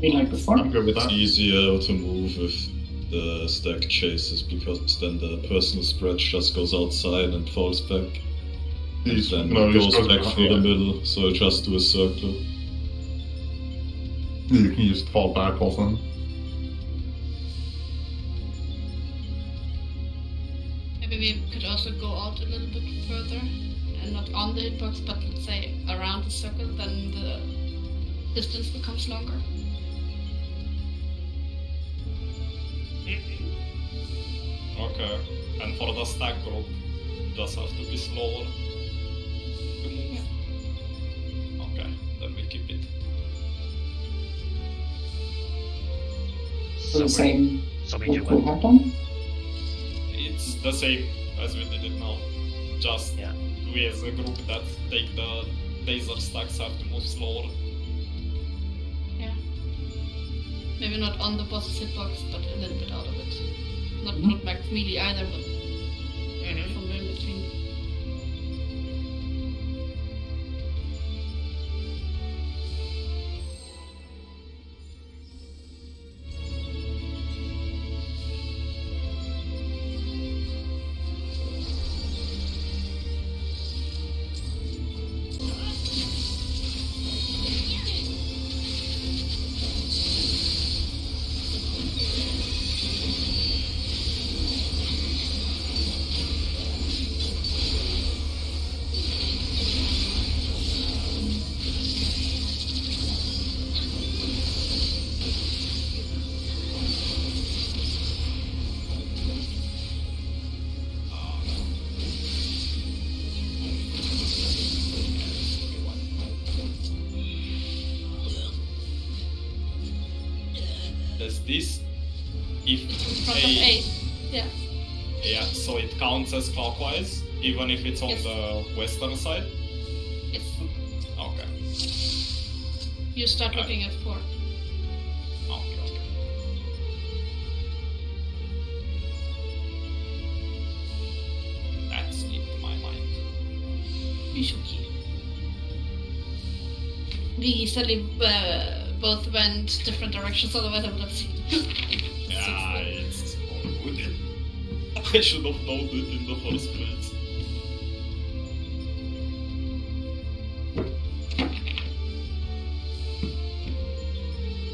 Speaker 4: Be like before.
Speaker 3: I'm good with
Speaker 7: It's
Speaker 3: that.
Speaker 7: easier to move if the stack chases, because then the personal spread just goes outside and falls back.
Speaker 3: He's,
Speaker 7: Then
Speaker 3: no,
Speaker 7: it
Speaker 3: he's
Speaker 7: goes back through the
Speaker 3: yeah.
Speaker 7: middle, so just do a circle.
Speaker 3: You can just fall back also.
Speaker 1: Maybe we could also go out a little bit further and not on the hitbox, but let's say around the circle, then the distance becomes longer.
Speaker 2: Okay. And for the stack group, just have to be slower to move. Okay, then we keep it.
Speaker 4: So the same
Speaker 6: So we do
Speaker 4: would
Speaker 6: what?
Speaker 4: happen.
Speaker 2: It's the same as we did it now. Just
Speaker 6: Yeah.
Speaker 2: we as a group that take the laser stacks have to move slower.
Speaker 1: Yeah. Maybe not on the boss's hitbox, but a little bit out of it. Not like melee either, but somewhere in between. There's this. If Front of A. Yeah.
Speaker 2: Yeah, so it counts as clockwise, even if it's on
Speaker 1: Yes.
Speaker 2: the western side?
Speaker 1: Yes.
Speaker 2: Okay.
Speaker 1: You start looking at 4.
Speaker 2: Okay, okay. That slipped my mind.
Speaker 1: Bishuki. We easily both went different directions, otherwise I would have seen.
Speaker 2: Yeah, it's all good. I should have known it in the first place.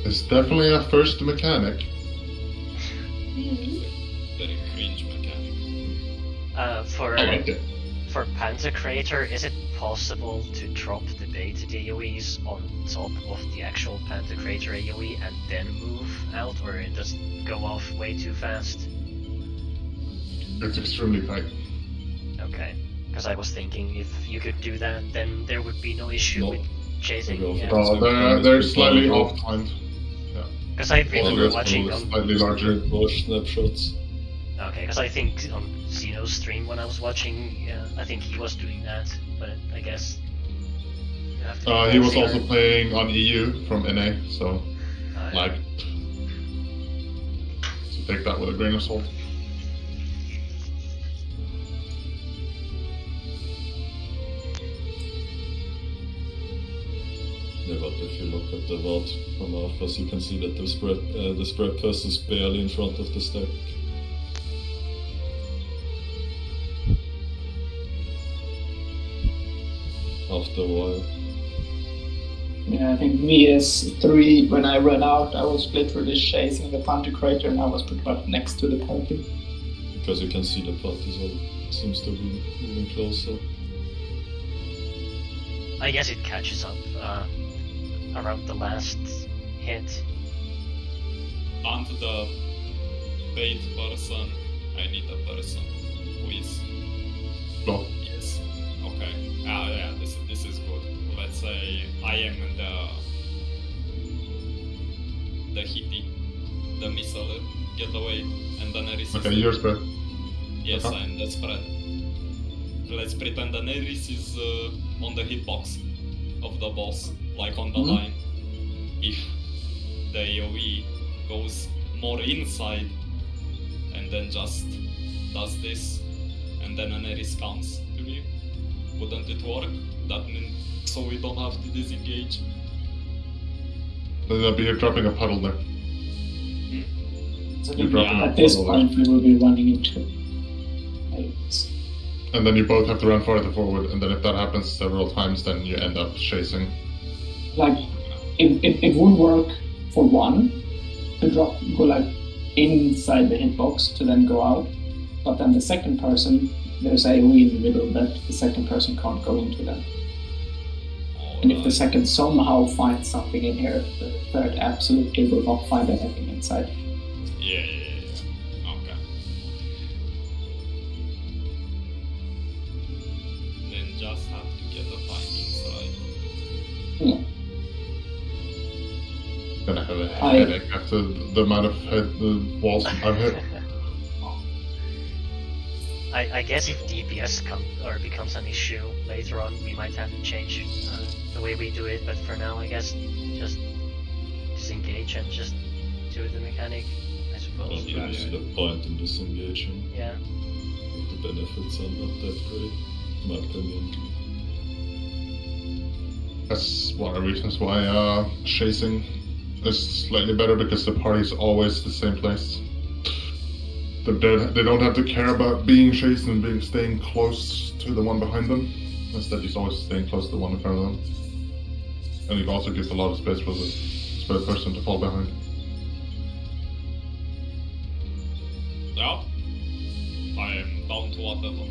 Speaker 3: It's definitely a first mechanic.
Speaker 2: Very cringe mechanic.
Speaker 6: For
Speaker 3: I like it.
Speaker 6: for Pantocrator, is it possible to drop the baited AoEs on top of the actual Pantocrator AoE and then move out, or it does it go off way too fast?
Speaker 3: It's extremely tight.
Speaker 6: Okay, because I was thinking if you could do that, then there would be no issue
Speaker 7: No.
Speaker 6: with chasing.
Speaker 7: Go for
Speaker 6: Yeah.
Speaker 7: it.
Speaker 3: Oh, they're slightly off timed.
Speaker 6: Because I remember
Speaker 3: there's
Speaker 6: watching
Speaker 3: probably
Speaker 6: on.
Speaker 3: slightly larger.
Speaker 7: More snapshots.
Speaker 6: Okay, because I think on Xeno's stream when I was watching, yeah, I think he was doing that, but I guess. You have to
Speaker 3: He was
Speaker 6: see-
Speaker 3: also playing on EU from NA, so
Speaker 6: yeah.
Speaker 3: like, so take that with a grain of salt.
Speaker 7: Yeah, but if you look at the vault from Alphas, you can see that the spread person is barely in front of the stack. After a while.
Speaker 4: Yeah, I think VS3, when I ran out, I was literally chasing the Pantocrator and I was pretty much next to the party.
Speaker 7: Because you can see the parties all seems to be moving closer.
Speaker 6: I guess it catches up around the last hit.
Speaker 2: And the bait person, I need a person who is...
Speaker 3: No.
Speaker 2: Yes. Okay. Okay. Yeah, this is good. Let's say I am in the hitty, the missile getaway, and then Neris
Speaker 3: Okay,
Speaker 2: is...
Speaker 3: you're spread.
Speaker 2: Yes,
Speaker 3: Okay.
Speaker 2: I'm the spread. Let's pretend that Neris is on the hitbox of the boss, like on the line. If the AoE goes more inside and then just does this, and then an Neris comes to me, wouldn't it work? That means so we don't have to disengage.
Speaker 3: Then you'll be dropping a puddle there.
Speaker 4: So
Speaker 3: You're dropping
Speaker 2: Yeah.
Speaker 3: a
Speaker 4: at this
Speaker 3: puddle
Speaker 4: point, we will be running into aliens.
Speaker 3: and then you both have to run farther forward, and then if that happens several times, then you end up chasing.
Speaker 4: Like, it would work for one to go like inside the hitbox to then go out, but then the second person, there's AoE in the middle that the second person can't go into them. And if the second somehow finds something in here, the third absolutely will not find anything inside.
Speaker 2: Yeah. Okay. Then just have to get the findings right.
Speaker 4: Yeah.
Speaker 3: Gonna have a
Speaker 4: I-
Speaker 3: headache after the amount of walls I've hit.
Speaker 6: I guess if DPS becomes an issue later on, we might have to change the way we do it. But for now, I guess just disengage and just do the mechanic, I
Speaker 7: Well,
Speaker 6: suppose.
Speaker 7: there's no point in disengaging.
Speaker 6: Yeah.
Speaker 7: The benefits are not that great, in my opinion.
Speaker 3: That's one of the reasons why chasing is slightly better, because the party's always the same place. They don't have to care about being chased and staying close to the one behind them. Instead, he's always staying close to the one in front of them. And it also gives a lot of space for the spread person to fall behind.
Speaker 2: Yeah. I am down to whatever.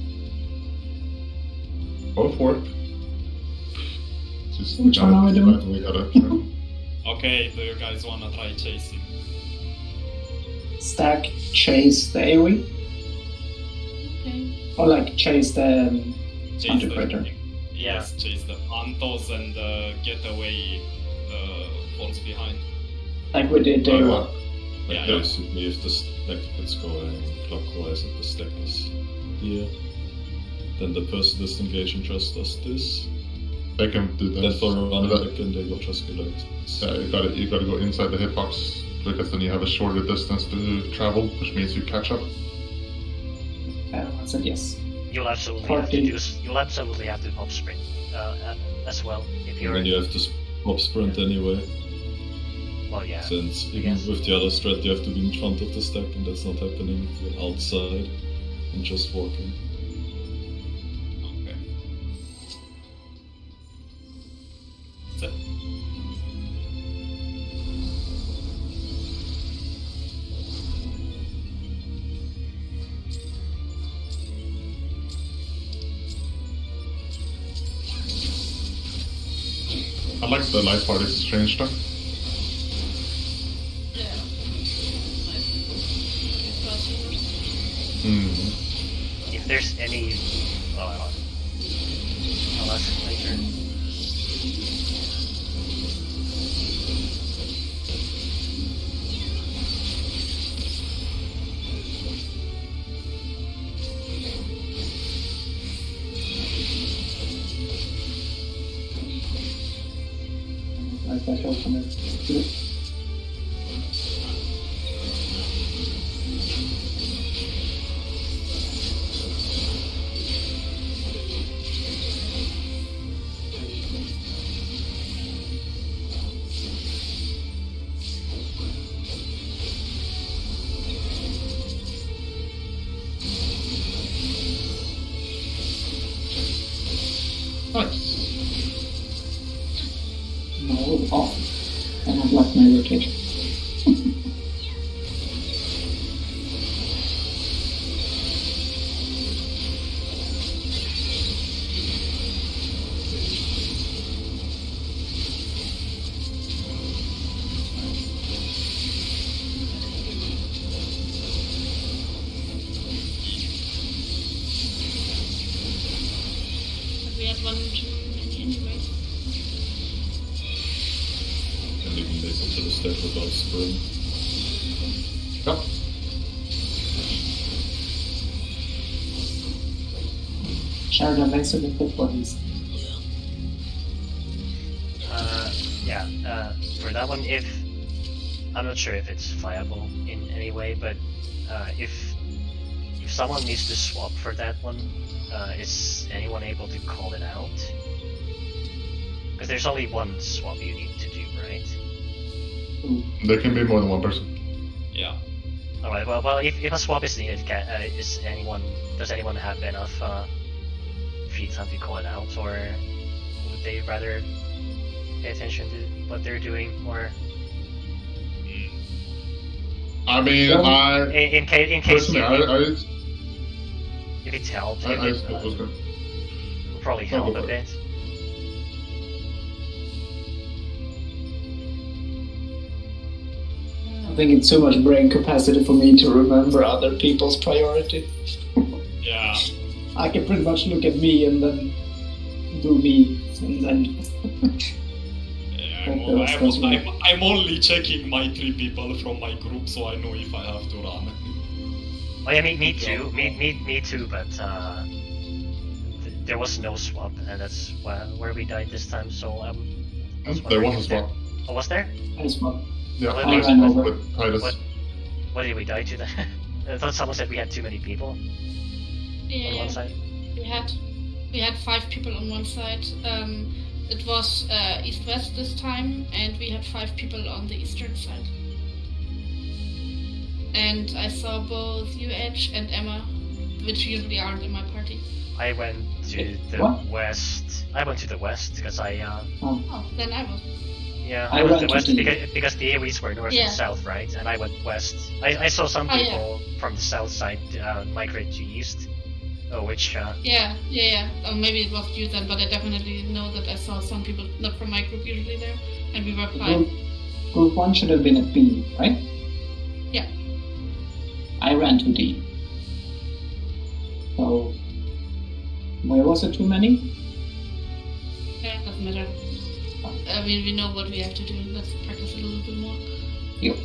Speaker 3: Both work. Just
Speaker 4: Which one are we doing?
Speaker 3: We gotta
Speaker 2: Okay, do you guys wanna try chasing?
Speaker 4: Stack, chase the AoE,
Speaker 1: Okay.
Speaker 4: or like chase the
Speaker 2: Chase
Speaker 4: Hunter
Speaker 2: the...
Speaker 4: Predator.
Speaker 2: Yes, chase the Antos and get away the force behind.
Speaker 4: Like we did day one.
Speaker 2: Yeah,
Speaker 7: Basically, if the stack is going clockwise and the stack is here, then the person is engaging just does this.
Speaker 3: They can do
Speaker 7: Then
Speaker 3: this.
Speaker 7: for a run
Speaker 3: That-
Speaker 7: back, and they will just go like this.
Speaker 3: Yeah, you gotta go inside the hitbox, because then you have a shorter distance to travel, which means you catch up.
Speaker 4: I said yes.
Speaker 6: You'll absolutely have to pop sprint as well if
Speaker 7: And
Speaker 6: you're.
Speaker 7: then you have to pop sprint anyway,
Speaker 6: Well, yeah.
Speaker 7: since even
Speaker 6: guess.
Speaker 7: with the other strat you have to be in front of the stack, and that's not happening if you're outside and just walking.
Speaker 2: Okay. That's it.
Speaker 3: I like the light party's strange stuff.
Speaker 1: Yeah. Nice crossovers.
Speaker 3: Hmm.
Speaker 6: If there's any, well, I'll ask later.
Speaker 4: Like that open it.
Speaker 3: Nice.
Speaker 4: No, off. And I'd like
Speaker 1: one too many anyway.
Speaker 7: Can even make it to the step without sprint.
Speaker 3: Yep.
Speaker 4: Sheridan, thanks for the good ones.
Speaker 6: For that one, I'm not sure if it's viable in any way, but if someone needs to swap for that one, is anyone able to call it out? Because there's only one swap you need to do, right?
Speaker 3: There can be more than one person.
Speaker 2: Yeah.
Speaker 6: All right. Well, if a swap is needed, does anyone have enough free time to call it out, or would they rather pay attention to what they're doing, or
Speaker 3: I mean,
Speaker 6: in case
Speaker 3: personally,
Speaker 6: if it's helped,
Speaker 3: I
Speaker 6: it
Speaker 3: was gonna.
Speaker 6: will probably
Speaker 3: No,
Speaker 6: help
Speaker 3: go
Speaker 6: a
Speaker 3: for it.
Speaker 6: bit.
Speaker 4: I think it's too much brain capacity for me to remember other people's priority.
Speaker 2: Yeah.
Speaker 4: I can pretty much look at me and then do me, and then
Speaker 2: I'm only checking my 3 people from my group, so I know if I have to run.
Speaker 6: Oh yeah, me too. Me too. But there was no swap, and that's where we died this time. So
Speaker 3: There was a swap.
Speaker 6: Oh, was there?
Speaker 4: I swap.
Speaker 3: Yeah,
Speaker 6: Well,
Speaker 3: I
Speaker 4: I know.
Speaker 3: swapped with Titus.
Speaker 6: What did we die to then? I thought someone said we had too many people on
Speaker 1: Yeah,
Speaker 6: one side.
Speaker 1: we had 5 people on one side. It was east-west this time, and we had 5 people on the eastern side. And I saw both you, Edge, and Emma, which usually aren't in my party.
Speaker 6: I went to the
Speaker 4: What?
Speaker 6: west. I went to the west because
Speaker 1: Oh, then I was.
Speaker 6: yeah,
Speaker 4: I
Speaker 6: I went to
Speaker 4: went
Speaker 6: the west
Speaker 4: to the-
Speaker 6: because the AoEs were north
Speaker 1: Yeah.
Speaker 6: and south, right? And I went west. I saw some
Speaker 1: Oh, yeah.
Speaker 6: people from the south side migrate to east. Which
Speaker 1: Yeah. Or maybe it was you then, but I definitely know that I saw some people not from my group usually there, and we were 5.
Speaker 4: Group 1 should have been at B, right?
Speaker 1: Yeah.
Speaker 4: I ran to D. So, where was it too many?
Speaker 1: Yeah, doesn't matter. I mean, we know what we have to do. Let's practice a little bit more.
Speaker 4: Yep.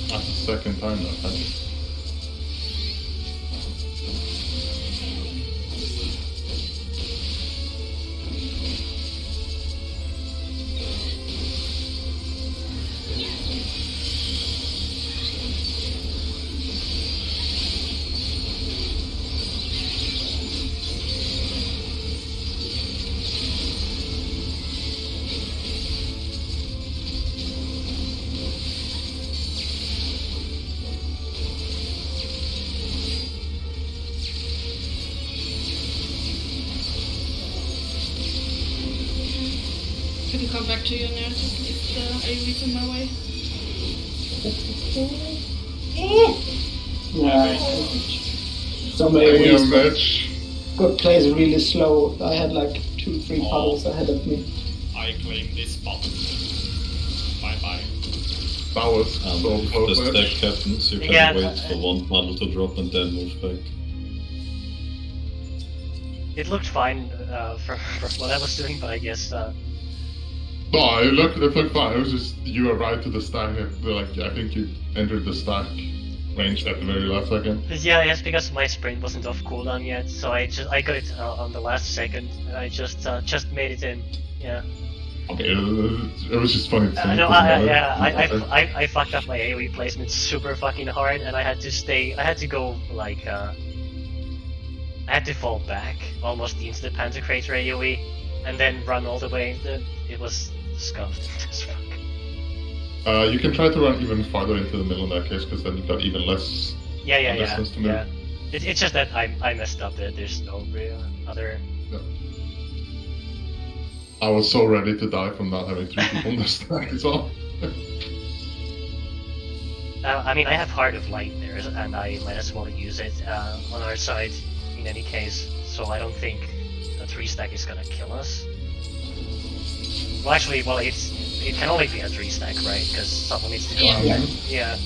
Speaker 3: That's the second time that happened.
Speaker 1: I can come back to you now if the AoE's in my way.
Speaker 4: Yeah. Some
Speaker 3: Damn,
Speaker 4: AoEs
Speaker 3: bitch.
Speaker 4: got plays really slow. I had like 2-3 puddles ahead of me.
Speaker 2: I claim this spot. Bye bye.
Speaker 3: That was so
Speaker 7: If
Speaker 3: close,
Speaker 7: the
Speaker 3: bitch.
Speaker 7: stack happens, you can
Speaker 6: Yeah,
Speaker 7: wait for one puddle to drop and then move back.
Speaker 6: it looked fine for what I was doing, but I guess
Speaker 3: No, it looked fine. It was just you arrived to the stack. Like I think you entered the stack range at the very last second.
Speaker 6: Yeah, it's because my sprint wasn't off cooldown yet, so I got it on the last second. And I just made it in. Yeah.
Speaker 3: Okay, it was just funny to see.
Speaker 6: No, I fucked up my AoE placement super fucking hard, and I had to go like I had to fall back almost into the Pantocrator AoE, and then run all the way. It was scuffed as fuck.
Speaker 3: You can try to run even farther into the middle in that case, because then you've got even less distance to move.
Speaker 6: Yeah. It's just that I messed up. There's no real other.
Speaker 3: Yeah. I was so ready to die from not having 3 people in the stack as well.
Speaker 6: I mean, I have Heart of Light there, and I might as well use it on our side in any case. So I don't think a 3-stack is gonna kill us. Well, actually, it can only be a 3-stack, right? Because someone needs to go out. Yeah.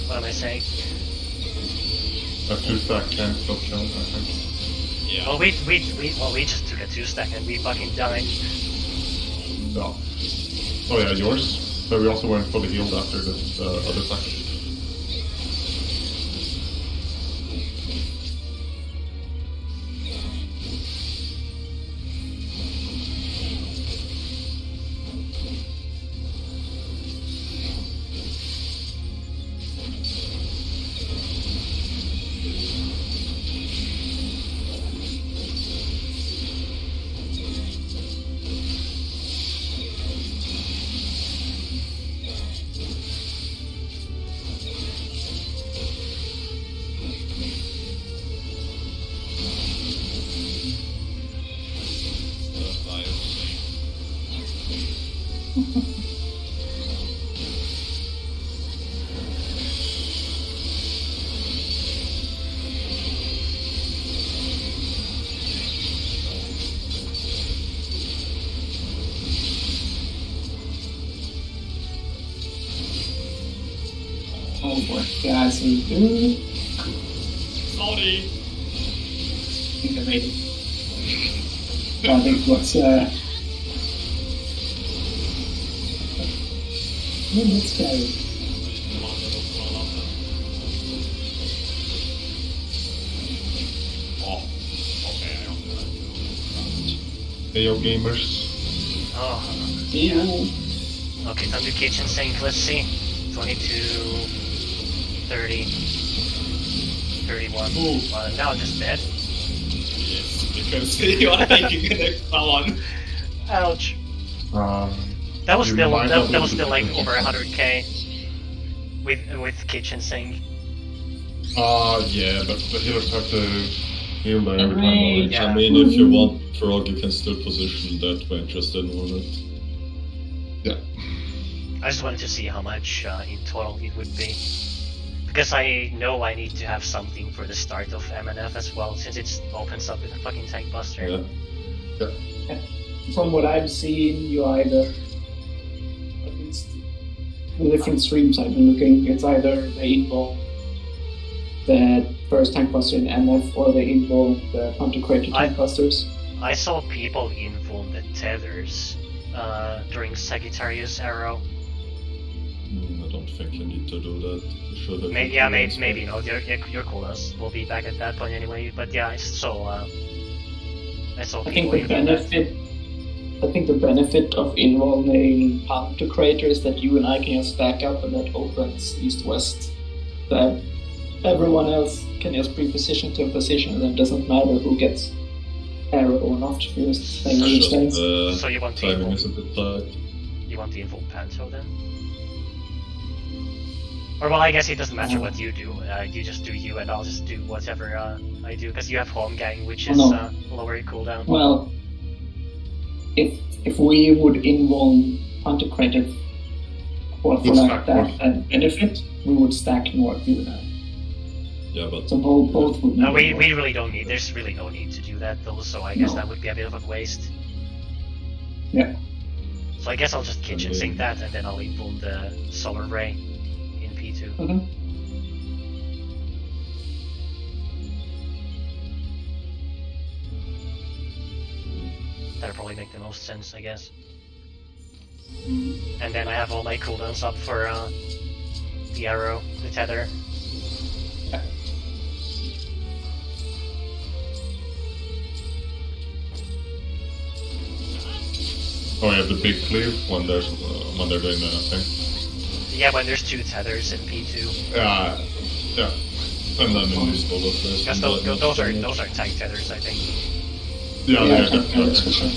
Speaker 6: What am I saying?
Speaker 3: A 2-stack can still kill, I think.
Speaker 2: Yeah.
Speaker 6: Well, we just took a 2-stack and we fucking died.
Speaker 3: No. Oh yeah, yours. But we also weren't fully healed after the other stack.
Speaker 4: Oh boy, guys, we do.
Speaker 2: Sorry.
Speaker 4: I think I made it. I think what's let's go.
Speaker 3: Hey yo gamers.
Speaker 6: Oh.
Speaker 4: Yeah.
Speaker 6: Okay, time to kitchen sink. Let's see. 22, 30, 31. Now I'm just dead.
Speaker 2: Yes, because you are taking an extra one.
Speaker 6: Ouch. That was still like over 100k with kitchen sink.
Speaker 3: Yeah, but the healers have to heal there every time.
Speaker 6: Yeah.
Speaker 7: I mean, if you want frog, you can still position that when interested in it.
Speaker 3: Yeah.
Speaker 6: I just wanted to see how much in total it would be. Because I know I need to have something for the start of MNF as well, since it opens up with a fucking tank buster.
Speaker 7: Yeah.
Speaker 4: From what I've seen, you either, at least the different streams I've been looking, it's either they involve the first tank buster in MF or they involve the Pantocrator tank busters.
Speaker 6: I saw people involve the tethers during Sagittarius Arrow.
Speaker 7: I don't think you need to do that. You should have
Speaker 6: Maybe not. Your cooldowns will be back at that point anyway. But yeah, I saw people
Speaker 4: I think the benefit of involving Pantocrator is that you and I can just stack up and that opens east-west. That everyone else can just pre-position to a position and then it doesn't matter who gets arrow or not. Just
Speaker 6: So you want
Speaker 7: timing
Speaker 6: the
Speaker 7: is a bit tight.
Speaker 6: You want the info Panto then? Or well, I guess it doesn't matter what you do. You just do you, and I'll just do whatever I do, because you have home gang, which is lower cooldown.
Speaker 4: Well, if we would involve Pantocrator for like that and benefit, we would stack more, you and I.
Speaker 7: Yeah, but
Speaker 4: So both would.
Speaker 6: No, we really don't need. There's really no need to do that though. So I guess that would be a bit of a waste.
Speaker 4: Yeah.
Speaker 6: So I guess I'll just kitchen sink that, and then I'll involve the solar ray in P2.
Speaker 4: Mm-hmm.
Speaker 6: That'll probably make the most sense, I guess. And then I have all my cooldowns up for the arrow, the tether.
Speaker 3: Oh, yeah, the big cleave when they're doing the thing.
Speaker 6: Yeah, when there's 2 tethers in P2.
Speaker 3: Yeah.
Speaker 7: And then in this bullet first.
Speaker 6: Because those are tank tethers, I think.
Speaker 3: Yeah,
Speaker 4: Yeah,
Speaker 3: definitely.
Speaker 4: that's for sure.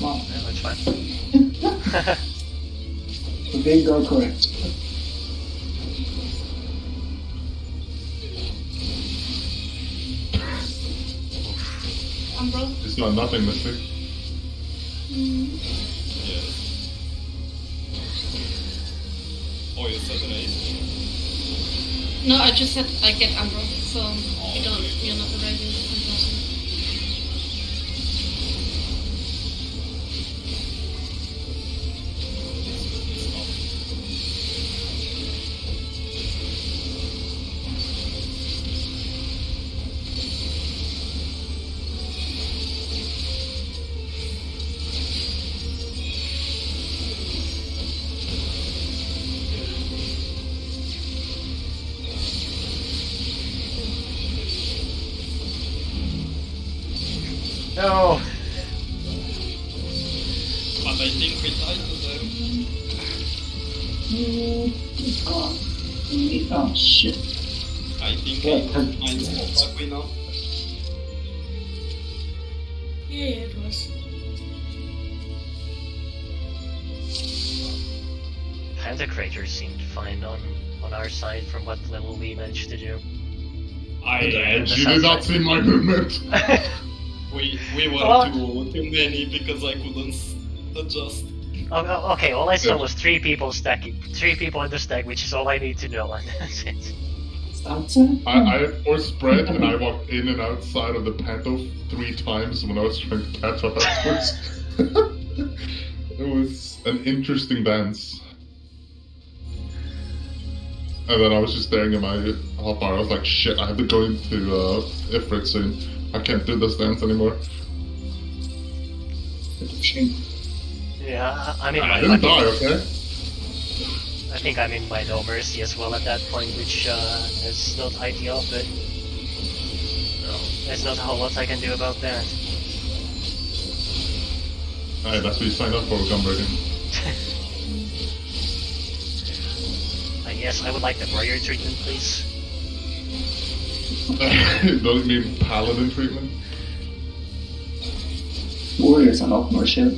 Speaker 4: Wow.
Speaker 6: Yeah, that's fine.
Speaker 4: Bingo correct.
Speaker 1: Umbro.
Speaker 3: It's not nothing, Mystic.
Speaker 2: Yes. Oh, you said raise.
Speaker 1: No, I just said I get Umbro, so you're not the right person.
Speaker 6: No!
Speaker 2: But I think we died to them.
Speaker 4: It's gone. Oh shit.
Speaker 2: I think
Speaker 4: Yeah.
Speaker 2: mine's not back now.
Speaker 5: Yeah, it was.
Speaker 6: Pantocrator seemed fine on our side from what little we managed to do.
Speaker 3: You did not see my movement.
Speaker 2: We were
Speaker 6: What?
Speaker 2: too many because I couldn't adjust.
Speaker 6: Okay, all I saw
Speaker 3: Yeah.
Speaker 6: was 3 people stacking. 3 people in the stack, which is all I need to know, and that's it.
Speaker 4: That's it.
Speaker 3: I had 4 spread and I walked in and outside of the panto 3 times when I was trying to catch up afterwards. It was an interesting dance. And then I was just staring at my hotbar. I was like, shit, I have to go into Ifrit soon. I can't do this dance anymore.
Speaker 4: Shame.
Speaker 6: Yeah, I'm in
Speaker 3: I
Speaker 6: my...
Speaker 3: didn't die, okay?
Speaker 6: I think I'm in my no mercy as well at that point, which is not ideal, but there's not a whole lot I can do about that.
Speaker 3: Alright, that's what you signed up for, Gunbreaking.
Speaker 6: Yes, I would like the warrior treatment, please.
Speaker 3: Don't you mean paladin treatment?
Speaker 4: Warriors are not more shit.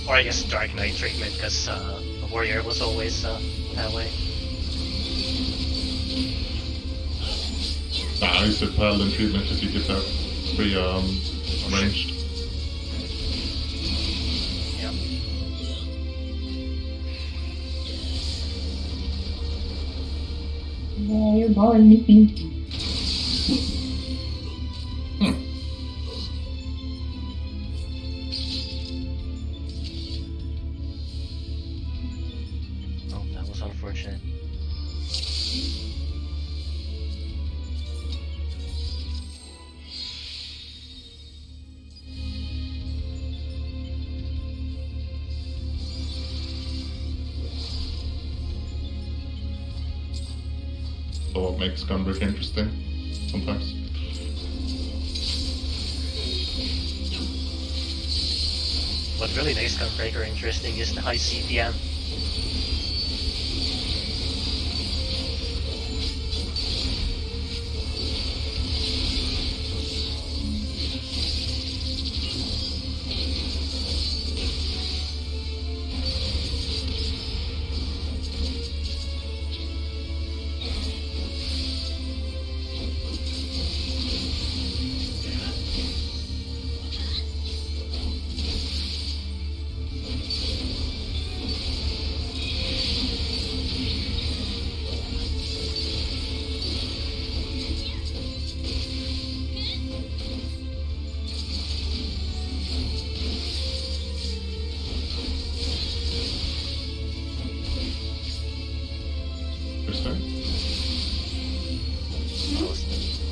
Speaker 6: Or I guess Dark Knight treatment, because the warrior was always that way.
Speaker 3: Nah, I said paladin treatment because you could have free ranged.
Speaker 6: Yeah.
Speaker 4: Yeah, you're going me.
Speaker 6: Oh, that was unfortunate.
Speaker 3: So what makes Gunbreaker interesting sometimes.
Speaker 6: What really makes Gunbreaker interesting is the high CPM.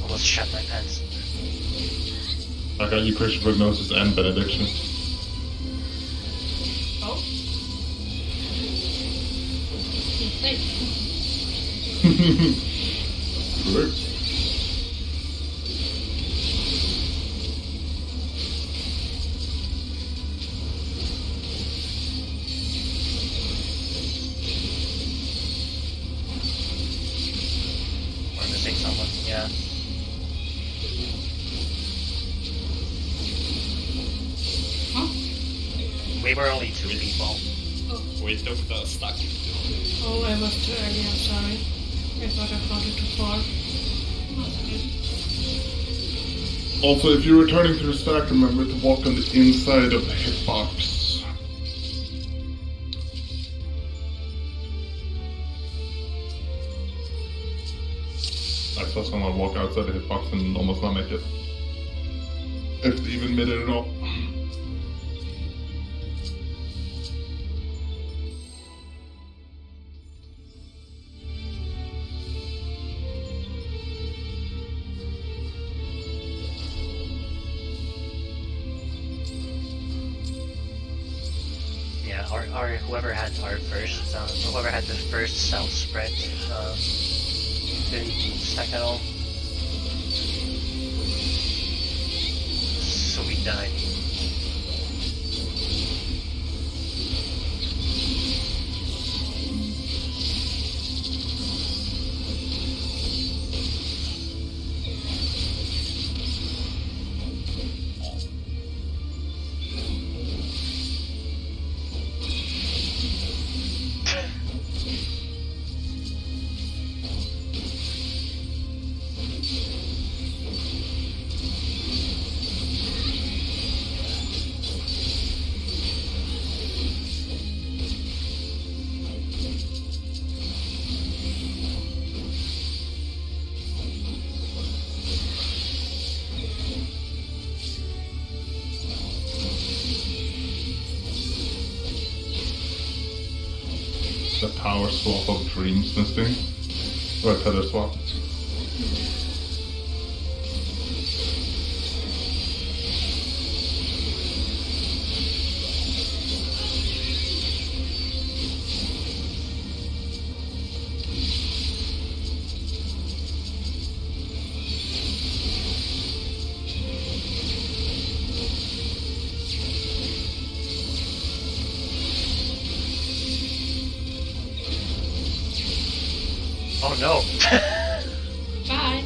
Speaker 6: almost shat my pants.
Speaker 3: I got you Christian prognosis and benediction.
Speaker 1: Oh. Mistake.
Speaker 3: Correct.
Speaker 6: We're missing someone, yeah.
Speaker 1: Huh?
Speaker 6: We were only 2 people.
Speaker 2: We took the stack.
Speaker 5: Oh, I was too early, I'm sorry. I thought I counted to 4.
Speaker 3: Also, if you're returning to the stack, remember to walk on the inside of the hitbox. I saw someone walk outside the hitbox and almost not make it. If they even made it at all.
Speaker 6: Yeah, our whoever had the first south spread didn't stack at all. So we died.
Speaker 3: The power swap of dreams, this thing. Or a tether swap.
Speaker 6: Oh no!
Speaker 1: Bye.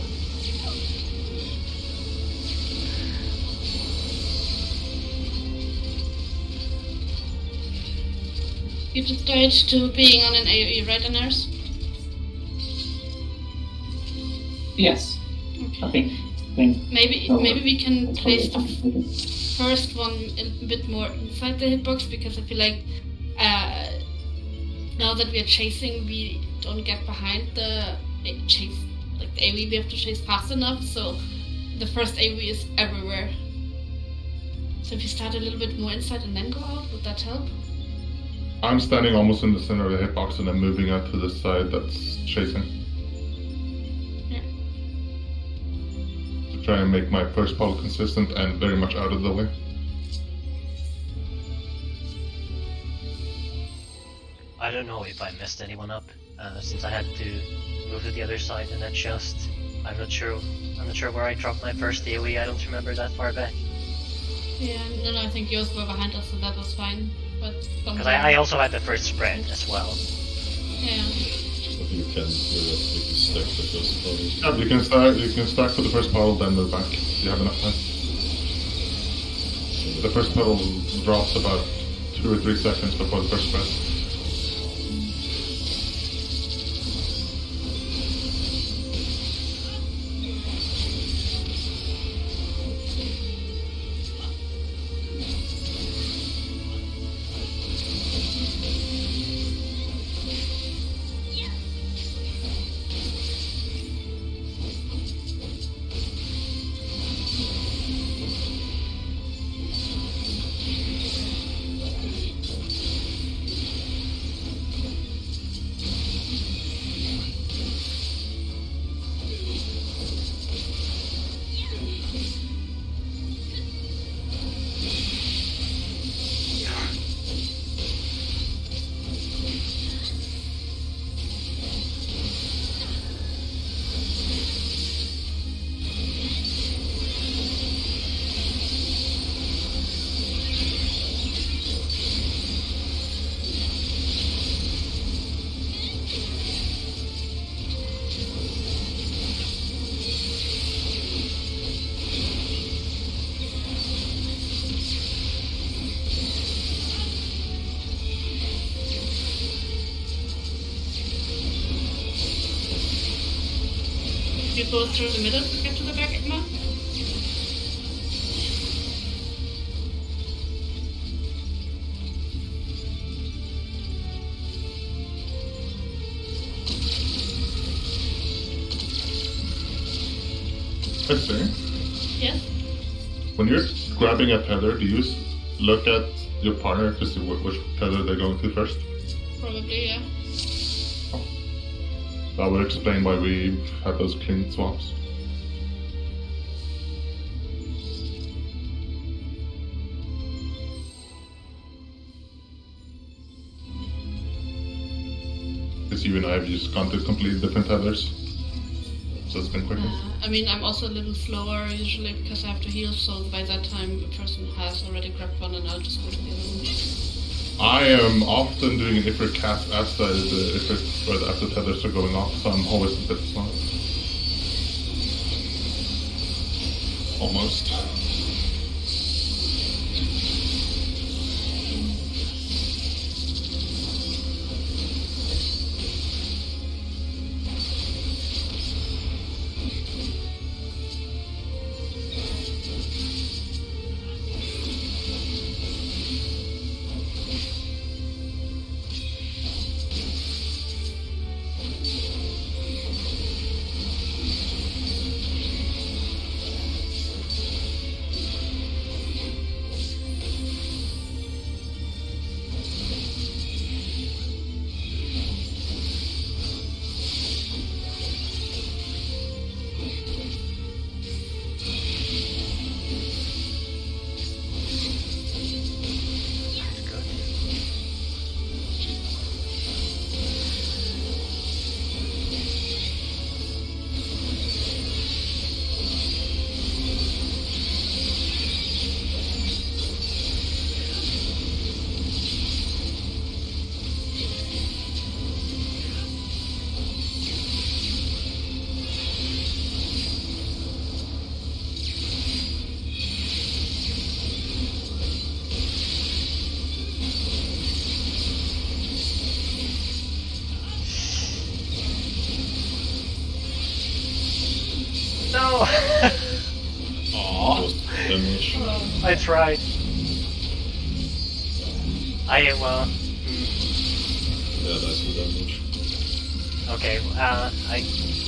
Speaker 1: You just died to being on an AoE, right, nurse?
Speaker 4: Yes,
Speaker 1: Okay.
Speaker 4: I think.
Speaker 1: Maybe
Speaker 4: Oh,
Speaker 1: maybe we can
Speaker 4: that's
Speaker 1: place
Speaker 4: probably
Speaker 1: the
Speaker 4: fine.
Speaker 1: first one a bit more inside the hitbox, because I feel like now that we are chasing, we don't get behind the chase, like the AoE we have to chase fast enough, so the first AoE is everywhere. So if you start a little bit more inside and then go out, would that help?
Speaker 3: I'm standing almost in the center of the hitbox and I'm moving out to the side that's chasing.
Speaker 1: Yeah.
Speaker 3: To try and make my first puddle consistent and very much out of the way.
Speaker 6: I don't know if I messed anyone up, since I had to move to the other side and adjust. I'm not sure where I dropped my first AoE. I don't remember that far back.
Speaker 1: Yeah, no, I think yours were behind us, so that was fine. But
Speaker 6: Because I also had the first spread as well.
Speaker 1: Yeah.
Speaker 7: But you can theoretically stack the first body.
Speaker 3: Yeah, you can stack for the first puddle, then move back. You have enough time. The first puddle drops about 2 or 3 seconds before the first spread.
Speaker 1: go through the middle to get to the back now?
Speaker 3: Let's see.
Speaker 1: Yes.
Speaker 3: When you're grabbing a tether, do you look at your partner to see which tether they're going to first?
Speaker 1: Probably, yeah.
Speaker 3: That would explain why we had those clean swaps. Because you and I have just gone to completely different tethers. So it's been quicker.
Speaker 1: I mean, I'm also a little slower usually because I have to heal, so by that time a person has already grabbed one and I'll just go to the other one.
Speaker 3: I am often doing an Ifrit cast as the tethers are going off, so I'm always a bit slow. Almost.
Speaker 6: No!
Speaker 7: Aww. Damage.
Speaker 6: I tried.
Speaker 7: Yeah, that's the damage.
Speaker 6: Okay,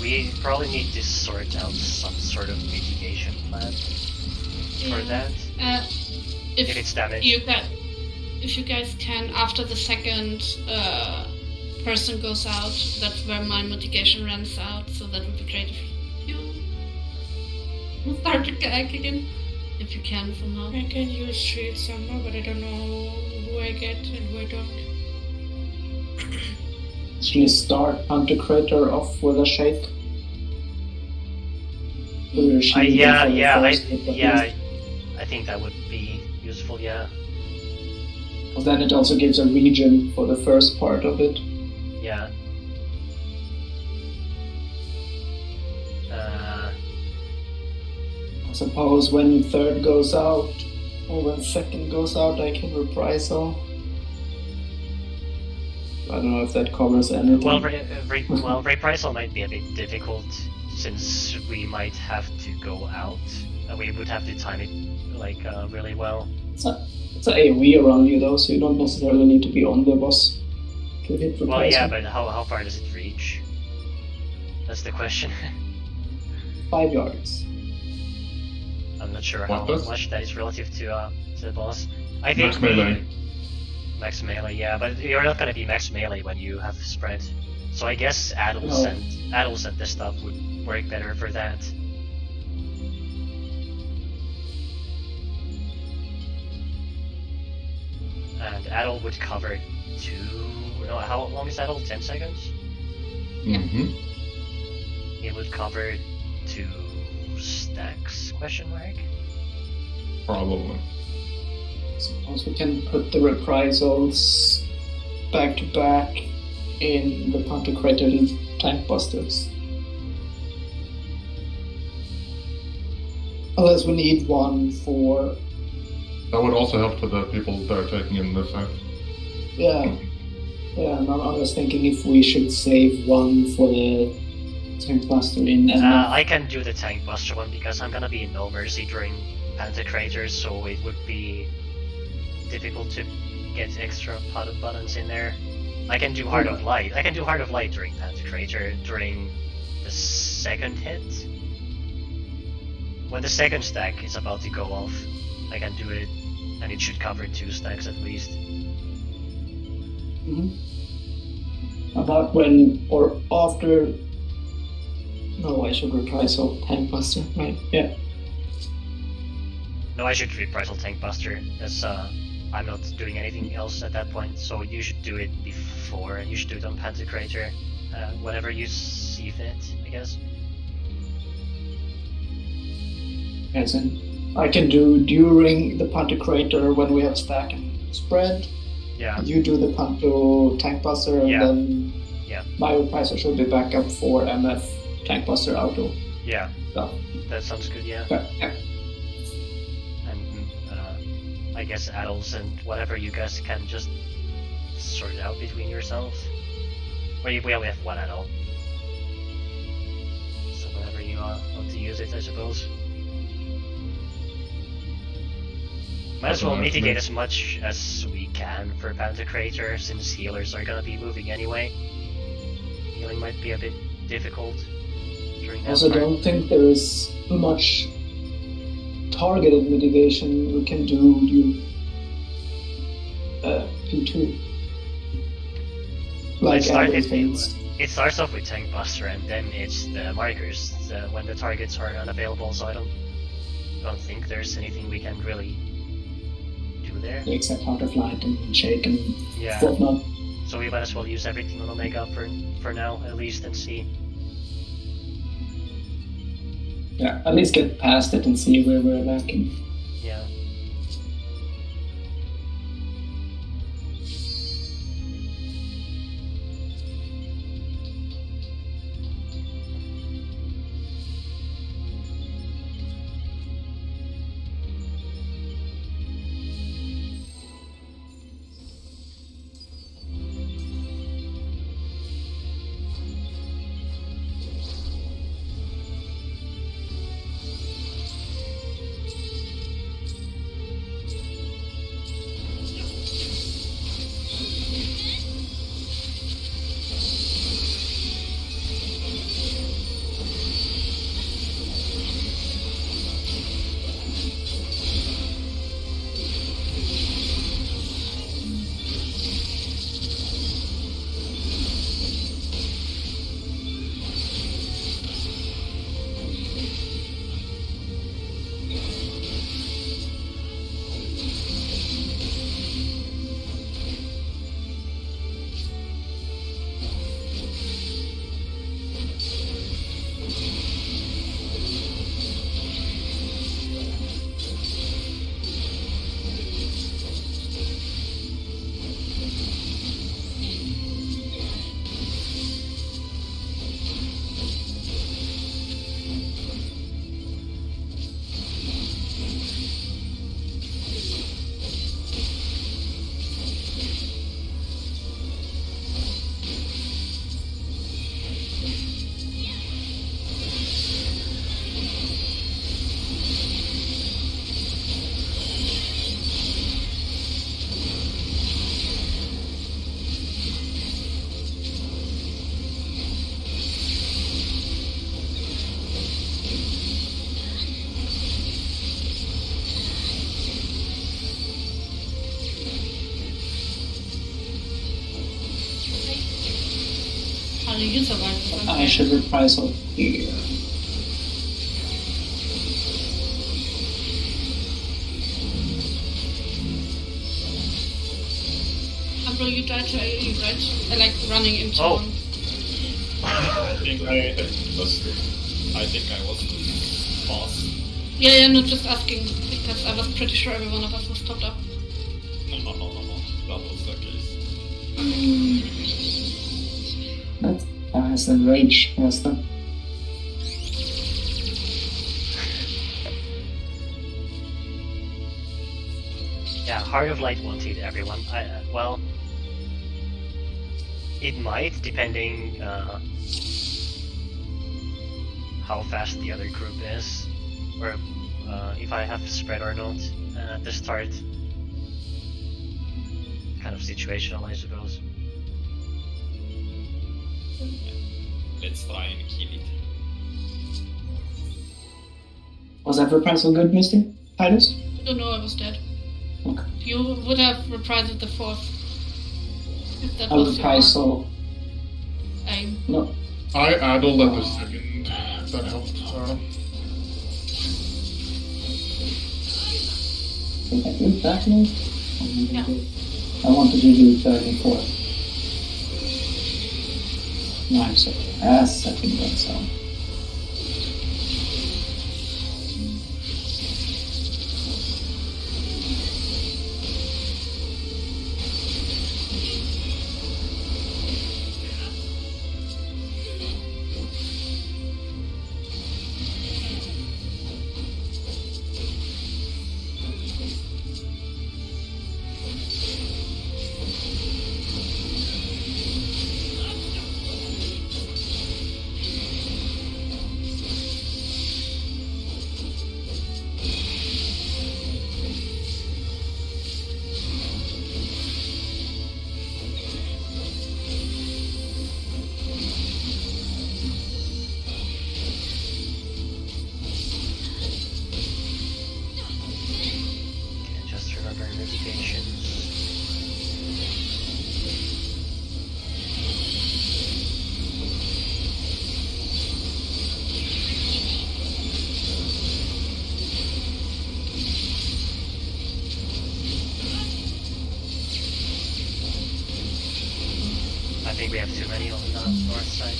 Speaker 6: we probably need to sort out some sort of mitigation plan for that. If it's damage.
Speaker 1: If you guys can, after the second person goes out, that's where my mitigation runs out, so that would be great if you start to gag again. If you can somehow.
Speaker 5: I can use shield somehow, but I don't know who I get and who I don't.
Speaker 4: Actually start Pantocrator off with a shake.
Speaker 6: I think that would be useful, yeah.
Speaker 4: Because then it also gives a region for the first part of it.
Speaker 6: Yeah.
Speaker 4: I suppose when third goes out, or when second goes out, I can reprisal. I don't know if that covers anything.
Speaker 6: Well, reprisal might be a bit difficult since we might have to go out. We would have to time it really well.
Speaker 4: It's a AoE around you though, so you don't necessarily need to be on the boss to hit reprisal.
Speaker 6: Well, yeah, but how far does it reach? That's the question.
Speaker 4: 5 yards.
Speaker 6: I'm not sure how much that is relative to the boss. I think
Speaker 3: Max melee.
Speaker 6: Max melee, yeah, but you're not gonna be max melee when you have spread. So I guess addles and this stuff would work better for that. And addle would cover how long is addle? 10 seconds?
Speaker 3: Mm-hmm.
Speaker 6: It would cover 2 stacks, question mark?
Speaker 3: Probably.
Speaker 4: Suppose we can put the reprisals back to back in the Pantocrator tank busters. Unless we need one for...
Speaker 3: That would also help for the people that are taking in the side.
Speaker 4: Yeah. Yeah, and I was thinking if we should save one for the Tank Buster in MF.
Speaker 6: I can do the Tank Buster one because I'm gonna be in No Mercy during Pantocrator, so it would be difficult to get extra pot buttons in there. I can do Heart of Light. I can do Heart of Light during Pantocrator during the second hit. When the second stack is about to go off, I can do it, and it should cover 2 stacks at least.
Speaker 4: About when or after. No, I should reprisal Tank Buster, right? Yeah.
Speaker 6: No, I should reprisal Tank Buster, as I'm not doing anything else at that point, so you should do it before, and you should do it on Pantocrator, whenever you see fit, I guess.
Speaker 4: Yes, and I can do during the Pantocrator when we have stack and spread.
Speaker 6: Yeah.
Speaker 4: You do the Panto Tank Buster, and then my reprisal should be back up for MF Tank Buster auto.
Speaker 6: Yeah.
Speaker 4: Stuff.
Speaker 6: That sounds good, yeah.
Speaker 4: Yeah.
Speaker 6: And I guess addles and whatever you guys can just sort it out between yourselves. We only have one addle. So whenever you want to use it, I suppose. Might as well mitigate as much as we can for Pantocrator, since healers are gonna be moving anyway. Healing might be a bit difficult during that
Speaker 4: Also,
Speaker 6: part.
Speaker 4: don't think there is much targeted mitigation we can do P2. Like other things.
Speaker 6: It starts off with Tank Buster, and then it's the markers when the targets are unavailable. So I don't think there's anything we can really do there.
Speaker 4: Except Heart of Light and Shake and
Speaker 6: Yeah.
Speaker 4: whatnot.
Speaker 6: So we might as well use everything on Omega for now, at least, and see.
Speaker 4: Yeah, at least get past it and see where we're lacking.
Speaker 6: Yeah.
Speaker 1: How do you survive this?
Speaker 4: I should reprisal here.
Speaker 1: Ambro, you died to AE, right? Like running into
Speaker 6: Oh.
Speaker 1: one.
Speaker 2: I think I was fast.
Speaker 1: Yeah, no, just asking, because I was pretty sure every one of us was topped up.
Speaker 2: No. That was the case.
Speaker 4: That's fast and rage faster.
Speaker 6: Yeah, Heart of Light won't hit everyone. Well, it might, depending. how fast the other group is, or if I have spread or not at the start. Kind of situational, I suppose.
Speaker 2: Let's try and kill it.
Speaker 4: Was that reprisal good, Misty? Titus?
Speaker 1: I don't know, I was dead.
Speaker 4: Okay.
Speaker 1: You would have reprised the 4th. If that
Speaker 4: A
Speaker 1: was
Speaker 4: reprisal.
Speaker 1: your aim.
Speaker 4: No.
Speaker 3: I addled at the second. That helped.
Speaker 4: Think I do that now?
Speaker 1: Yeah.
Speaker 4: I wanted to do 3rd and 4th. No, I'm sorry. Second one, so.
Speaker 6: Just remember mitigations. I think we have too many on the north side.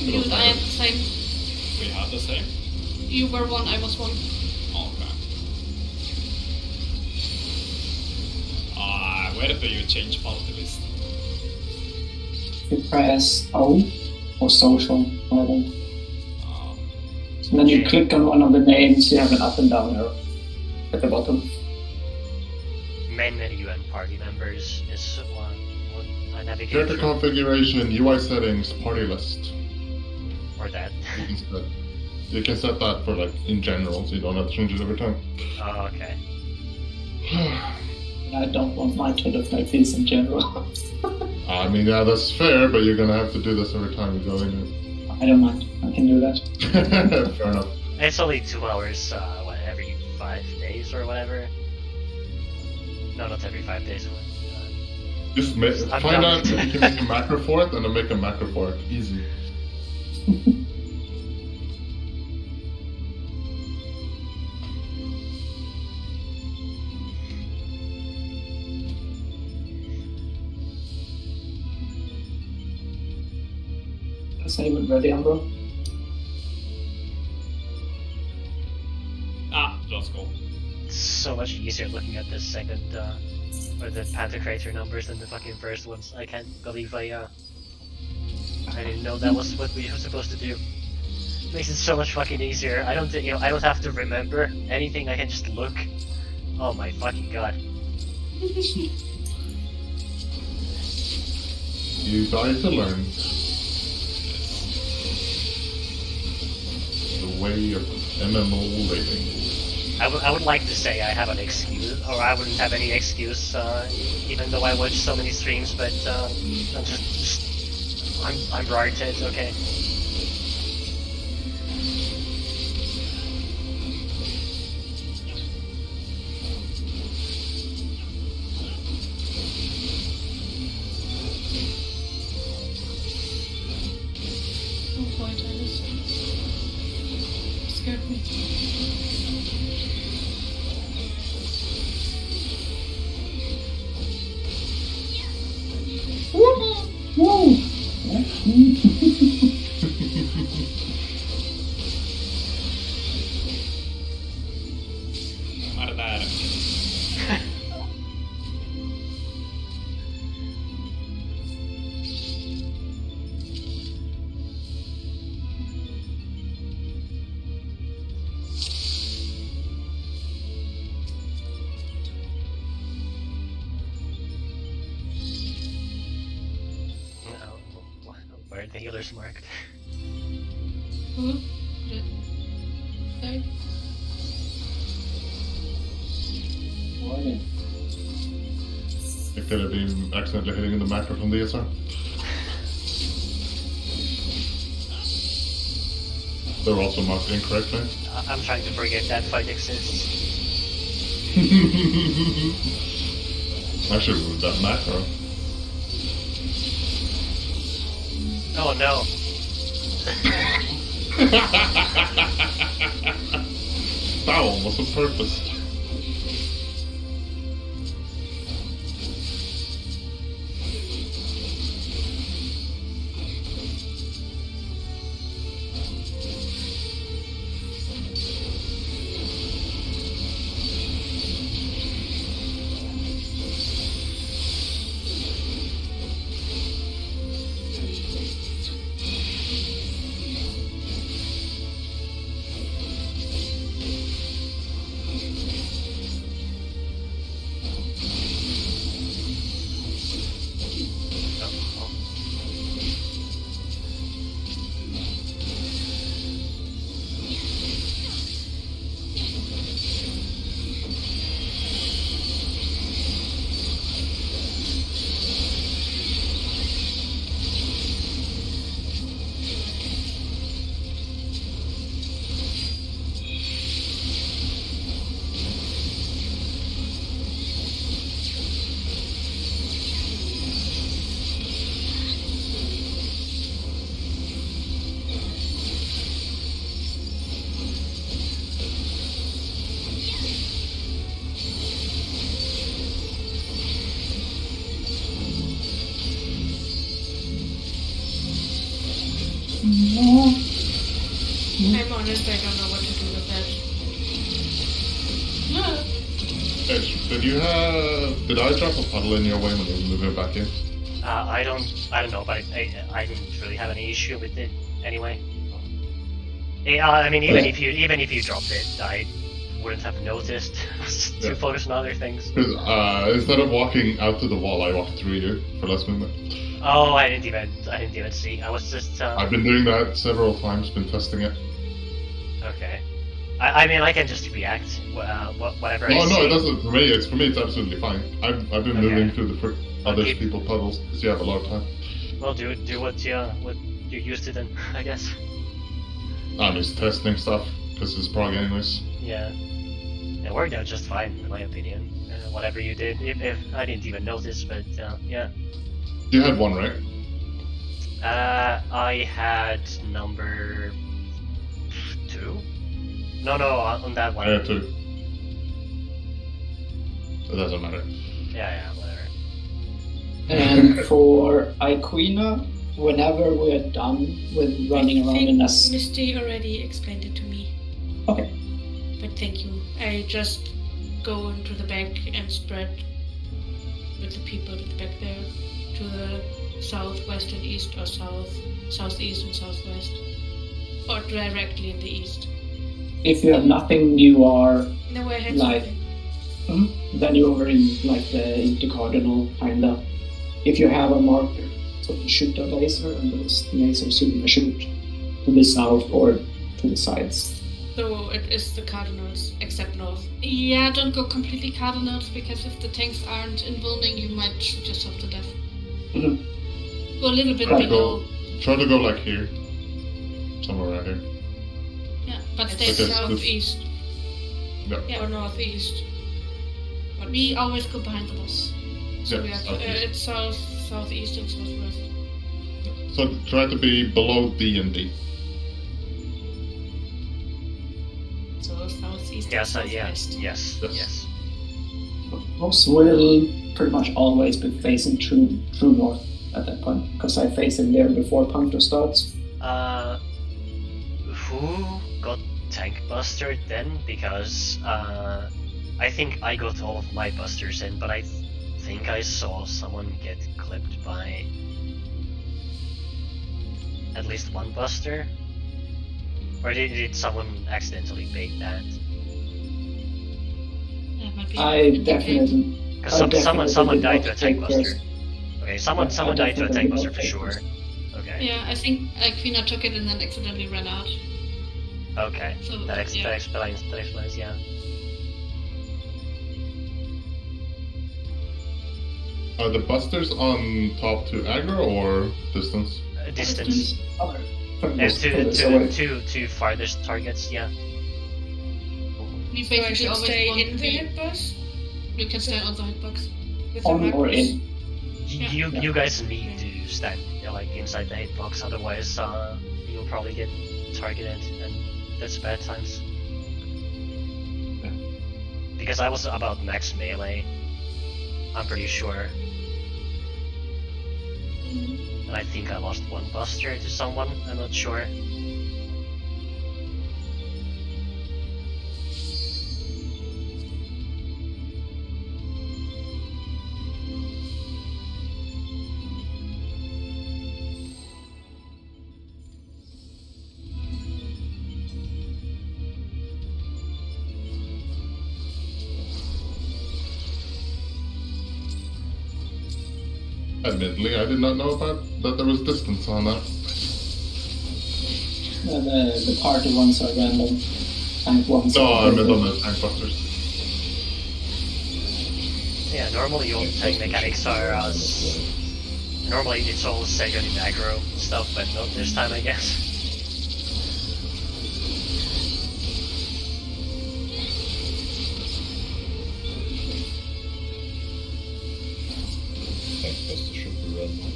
Speaker 1: You and I had the same.
Speaker 2: We had the same?
Speaker 1: You were 1, I was 1.
Speaker 2: Okay. Where do you change party list?
Speaker 4: You press O or social, whatever. And then you click on one of the names, you have an up and down arrow at the bottom.
Speaker 6: Main menu and party members is what I navigate
Speaker 3: Character
Speaker 6: through.
Speaker 3: configuration, UI settings, party list.
Speaker 6: Or that.
Speaker 3: You can set that for like in general, so you don't have to change it every time.
Speaker 6: Oh, okay.
Speaker 4: I don't want my to look like this in general.
Speaker 3: I mean, yeah, that's fair, but you're gonna have to do this every time you go in.
Speaker 4: I don't mind. I can do that.
Speaker 3: Fair enough.
Speaker 6: It's only 2 hours, every 5 days or whatever. No, not every 5 days.
Speaker 3: Just
Speaker 6: I'm
Speaker 3: find
Speaker 6: done.
Speaker 3: out if you can make a macro for it, and then make a macro for it. Easy.
Speaker 4: Is anyone ready, Umbro?
Speaker 2: Just go.
Speaker 6: It's so much easier looking at the second, or the Pantocrator numbers than the fucking first ones. I can't believe I didn't know that was what we were supposed to do. Makes it so much fucking easier. I don't don't have to remember anything. I can just look. Oh my fucking god.
Speaker 3: You die to learn. The way of MMO rating.
Speaker 6: I would like to say I have an excuse, or I wouldn't have any excuse, even though I watch so many streams, but I'm retarded, okay.
Speaker 1: Oh boy, Titus. Scared me.
Speaker 4: Woo!
Speaker 2: Guardare.
Speaker 6: colors marked.
Speaker 1: Good. Sorry.
Speaker 4: Warning.
Speaker 3: It could have been accidentally hitting the macro from the SR. They're also marked incorrectly.
Speaker 6: I'm trying to forget that fight exists.
Speaker 3: I should have moved that macro.
Speaker 6: Oh no.
Speaker 3: That one was on purpose.
Speaker 5: I'm honest, I don't know what to do with that. No.
Speaker 3: Edge, did I drop a puddle in your way when you were moving back in?
Speaker 6: I don't know, but I didn't really have any issue with it anyway. I mean, even if you dropped it, I wouldn't have noticed. Too focused on other things.
Speaker 3: Instead of walking out to the wall, I walked through you for less movement.
Speaker 6: Oh, I didn't even see. I was just.
Speaker 3: I've been doing that several times. Been testing it.
Speaker 6: Okay. I mean, I can just react. Whatever. I
Speaker 3: Oh no,
Speaker 6: see.
Speaker 3: it doesn't for me. It's absolutely fine. I've been
Speaker 6: Okay.
Speaker 3: moving through the other
Speaker 6: Okay.
Speaker 3: people's puddles because you have a lot of time.
Speaker 6: Well, do what you're used to then, I guess.
Speaker 3: I'm just testing stuff because it's prog anyways.
Speaker 6: Yeah. It worked out just fine, in my opinion. Whatever you did, if I didn't even notice, but yeah.
Speaker 3: You had one, right?
Speaker 6: I had number 2. No, on that one.
Speaker 3: I had 2. It doesn't matter.
Speaker 6: Yeah, whatever.
Speaker 4: And for Iquina, whenever we're done with running around in us.
Speaker 5: Misty already explained it to me,
Speaker 4: Okay.
Speaker 5: but thank you. I just go into the back and spread with the people at the back there to the southwest and east, or southeast and southwest, or directly in the east.
Speaker 4: If you have nothing, you are
Speaker 5: No, I had
Speaker 4: Like-
Speaker 5: something.
Speaker 4: then you're over in like the cardinal kinda. If you have a marker, so you shoot a laser, and those lasers you shoot to the south or to the sides.
Speaker 5: So it is the Cardinals, except north.
Speaker 1: Yeah, don't go completely cardinals, because if the tanks aren't in Wilming, you might shoot yourself to death.
Speaker 4: Mhm.
Speaker 1: Go a little bit
Speaker 3: Try
Speaker 1: below.
Speaker 3: to go like here, somewhere around here.
Speaker 1: Yeah, but
Speaker 5: It's
Speaker 1: stay
Speaker 3: Okay.
Speaker 5: southeast
Speaker 1: Yeah.
Speaker 5: or northeast. But
Speaker 1: We always go behind the boss.
Speaker 5: so
Speaker 3: Yeah,
Speaker 5: we have
Speaker 3: southeast.
Speaker 5: it's southeast and southwest.
Speaker 3: So try to be below D and D.
Speaker 5: So southeast
Speaker 6: Yes,
Speaker 5: and
Speaker 6: yeah,
Speaker 5: southwest.
Speaker 6: yes.
Speaker 4: Boss will pretty much always be facing true north at that point, because I face him there before Puncto starts.
Speaker 6: Who got tank bustered then? Because I think I got all of my busters in, but I think I saw someone get clipped by at least one buster. Or did someone accidentally bait that?
Speaker 1: That might be
Speaker 4: I
Speaker 1: indicate.
Speaker 4: definitely.
Speaker 6: Because
Speaker 4: I definitely
Speaker 6: someone
Speaker 4: did
Speaker 6: died
Speaker 4: not
Speaker 6: to a tank
Speaker 4: take
Speaker 6: buster.
Speaker 4: first.
Speaker 6: Okay, someone
Speaker 4: Yeah, I
Speaker 6: died to a
Speaker 4: definitely
Speaker 6: tank
Speaker 4: did
Speaker 6: buster
Speaker 4: not
Speaker 6: for
Speaker 4: take
Speaker 6: sure.
Speaker 4: first.
Speaker 6: Okay. Okay.
Speaker 1: Yeah, I think Quina took it and then accidentally ran out.
Speaker 6: Okay.
Speaker 1: So,
Speaker 6: That
Speaker 1: yeah.
Speaker 6: explains, yeah.
Speaker 3: Are the busters on top to aggro or distance?
Speaker 6: Distance.
Speaker 4: Okay. From
Speaker 6: And
Speaker 4: this
Speaker 6: to
Speaker 4: furthest away.
Speaker 6: two farthest targets, yeah.
Speaker 1: We
Speaker 5: So I
Speaker 1: basically
Speaker 5: should
Speaker 1: always
Speaker 5: stay
Speaker 1: want
Speaker 5: in
Speaker 1: to
Speaker 5: the
Speaker 1: be.
Speaker 5: hitbox
Speaker 1: You can stand on the hitbox.
Speaker 5: with the
Speaker 4: On or
Speaker 5: macros?
Speaker 4: in.
Speaker 6: You guys need to stand like inside the hitbox, otherwise you'll probably get targeted, and that's bad times. Because I was about max melee, I'm pretty sure. And I think I lost one buster to someone, I'm not sure.
Speaker 3: Admittedly, I did not know about that there was distance on that.
Speaker 4: The party ones are random. Tank ones
Speaker 3: No,
Speaker 4: are
Speaker 3: I meant on
Speaker 4: random.
Speaker 3: the tank busters.
Speaker 6: Yeah, normally all tank mechanics are normally it's all second in aggro stuff, but not this time, I guess.
Speaker 7: Tank buster should be random.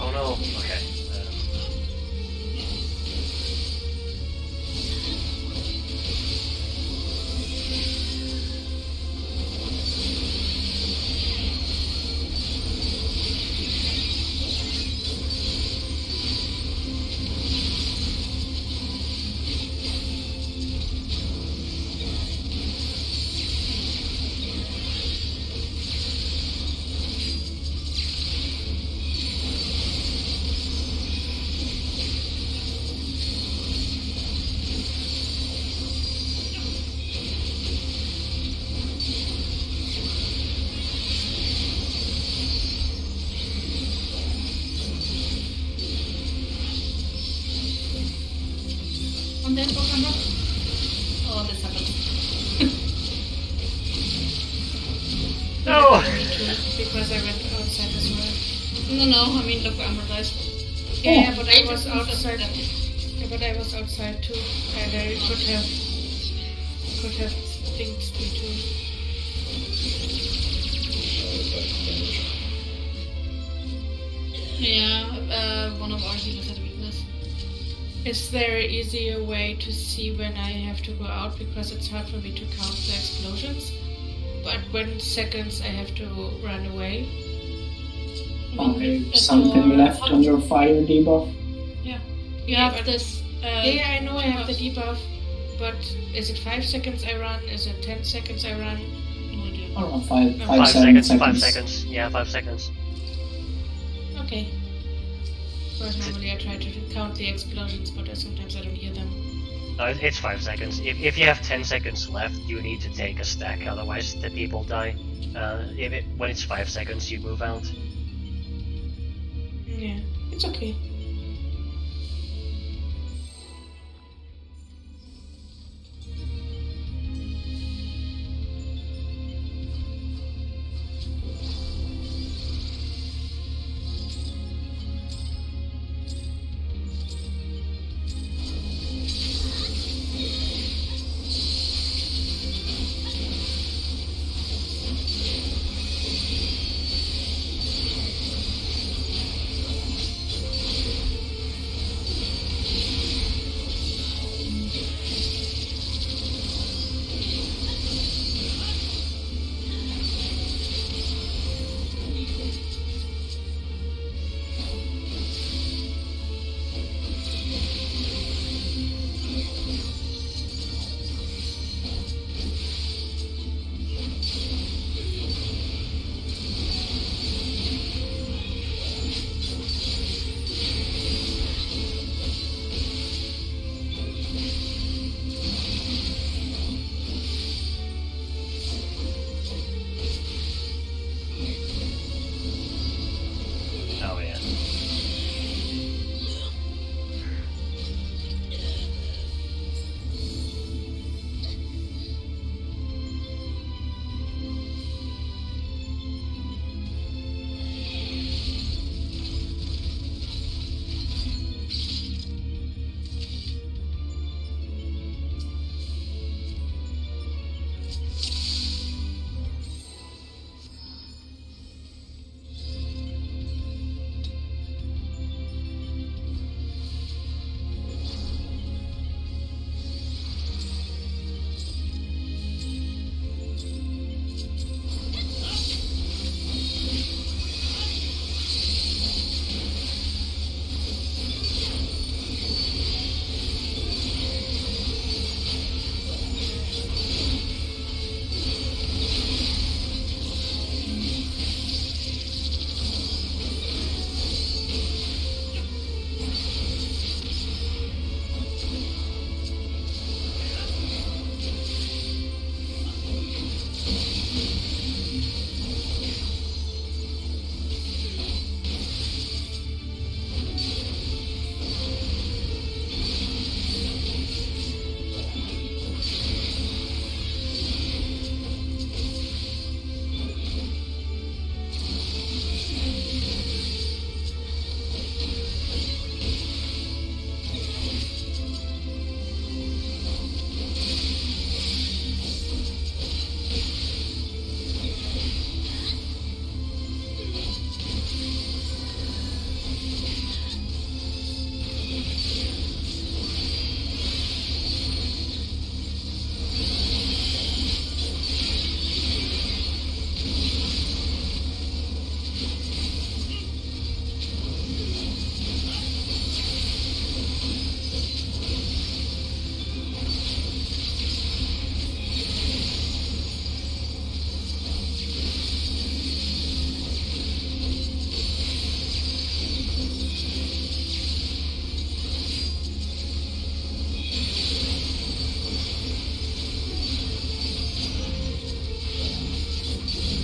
Speaker 6: Oh no, okay.
Speaker 1: On the hitbox, I'm not. Oh, this happened.
Speaker 6: No!
Speaker 5: Because I went outside as well.
Speaker 1: No, I mean, look, I'm died.
Speaker 5: Yeah, but I
Speaker 1: I
Speaker 5: was
Speaker 1: just
Speaker 5: outside.
Speaker 1: that.
Speaker 5: Yeah, but I was outside too, and I could have thinked me too.
Speaker 1: Yeah, one of our healers had a weakness.
Speaker 5: Is there an easier way to see when I have to go out, because it's hard for me to count the explosions? But when seconds I have to run away?
Speaker 4: Something left on your fire debuff.
Speaker 1: You
Speaker 5: Yeah,
Speaker 1: have
Speaker 5: but-
Speaker 1: this.
Speaker 5: Yeah, I know I have the
Speaker 1: debuff.
Speaker 5: debuff, but is it 5 seconds I run? Is it 10 seconds I run?
Speaker 1: No idea.
Speaker 4: Around 5,
Speaker 5: No,
Speaker 4: 5,
Speaker 6: 5
Speaker 4: 7
Speaker 6: seconds, 5 seconds. Yeah, 5 seconds.
Speaker 5: Okay. Whereas normally I try to count the explosions, but sometimes I don't hear them.
Speaker 6: No, it's 5 seconds. If you have 10 seconds left, you need to take a stack, otherwise the people die. When it's 5 seconds, you move out.
Speaker 5: Yeah, it's okay.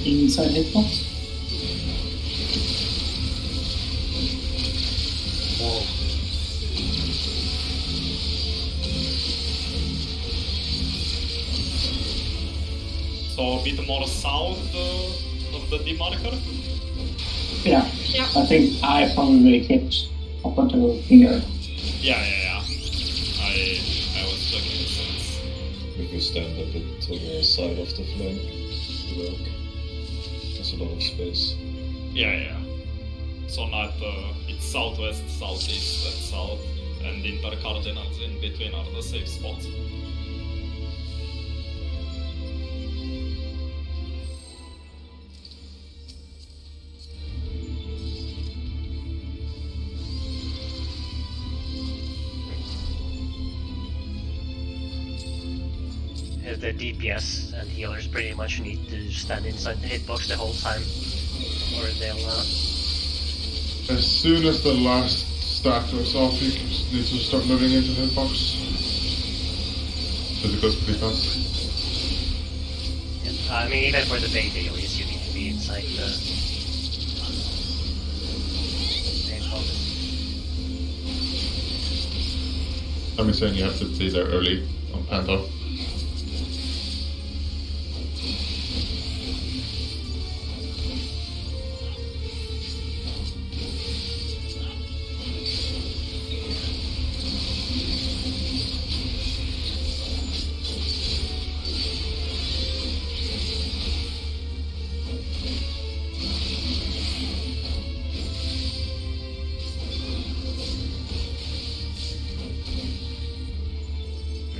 Speaker 4: inside hitbox.
Speaker 6: Whoa.
Speaker 2: So a bit more south of the demarker?
Speaker 4: Yeah.
Speaker 1: Yeah.
Speaker 4: I think I probably hit up until here.
Speaker 2: Yeah. I was checking the sense.
Speaker 7: We can stand a bit to the side of the flank. Work. There's a lot of space.
Speaker 2: Yeah. So not it's southwest, southeast, and south, and intercardinals in between are the safe spots.
Speaker 6: The DPS and healers pretty much need to stand inside the hitbox the whole time, or they'll.
Speaker 3: As soon as the last stack goes off, you need to start moving into the hitbox. Because it goes pretty fast.
Speaker 6: Yeah. I mean, even for the bait dailies, you need to be inside the hitbox.
Speaker 3: I'm saying you have to be there early on Panto.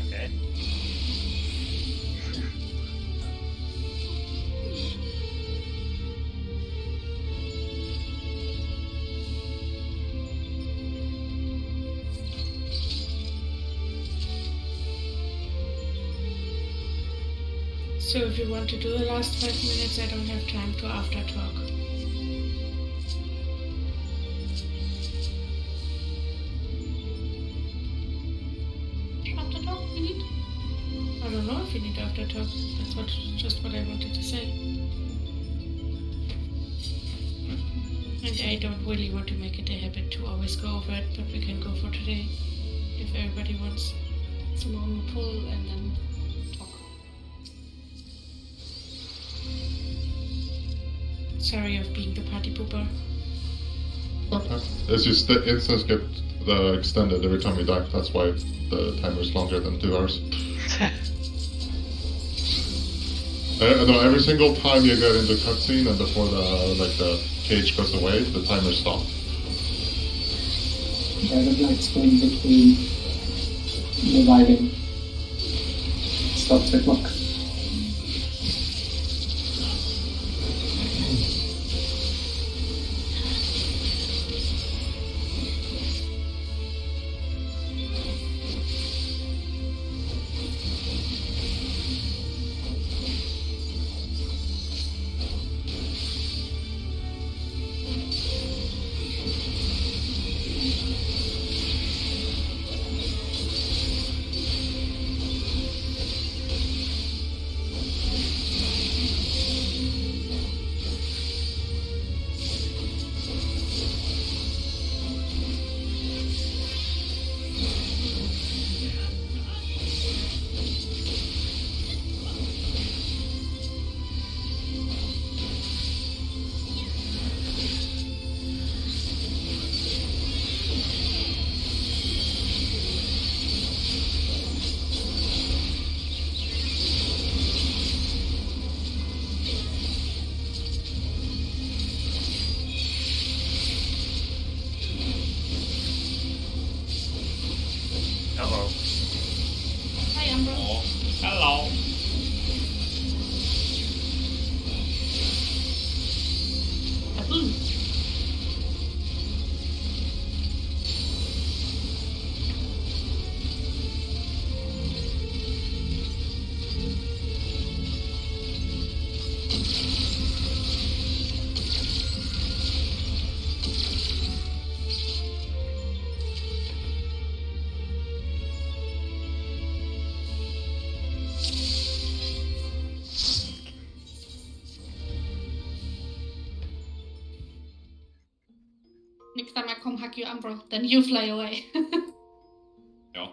Speaker 6: Okay.
Speaker 5: So if you want to do the last 5 minutes, I don't have time to after talk.
Speaker 1: After talk, we need.
Speaker 5: I don't know if you need after talk. That's just what I wanted to say. And I don't really want to make it a habit to always go over it, but we can go for today if everybody wants.
Speaker 1: So we'll pull and then talk.
Speaker 5: Sorry of being the party pooper.
Speaker 3: Okay. It's just the instants get extended every time you die. That's why the timer is longer than 2 hours. No, every single time you get into cutscene and before the cage goes away, the timer stops.
Speaker 4: Yeah, the black screen between reviving stops the clock.
Speaker 6: Uh-oh.
Speaker 1: Hi, Ambrose.
Speaker 2: Oh, hello.
Speaker 1: Baboon. come hack your Umbro. Then you fly away.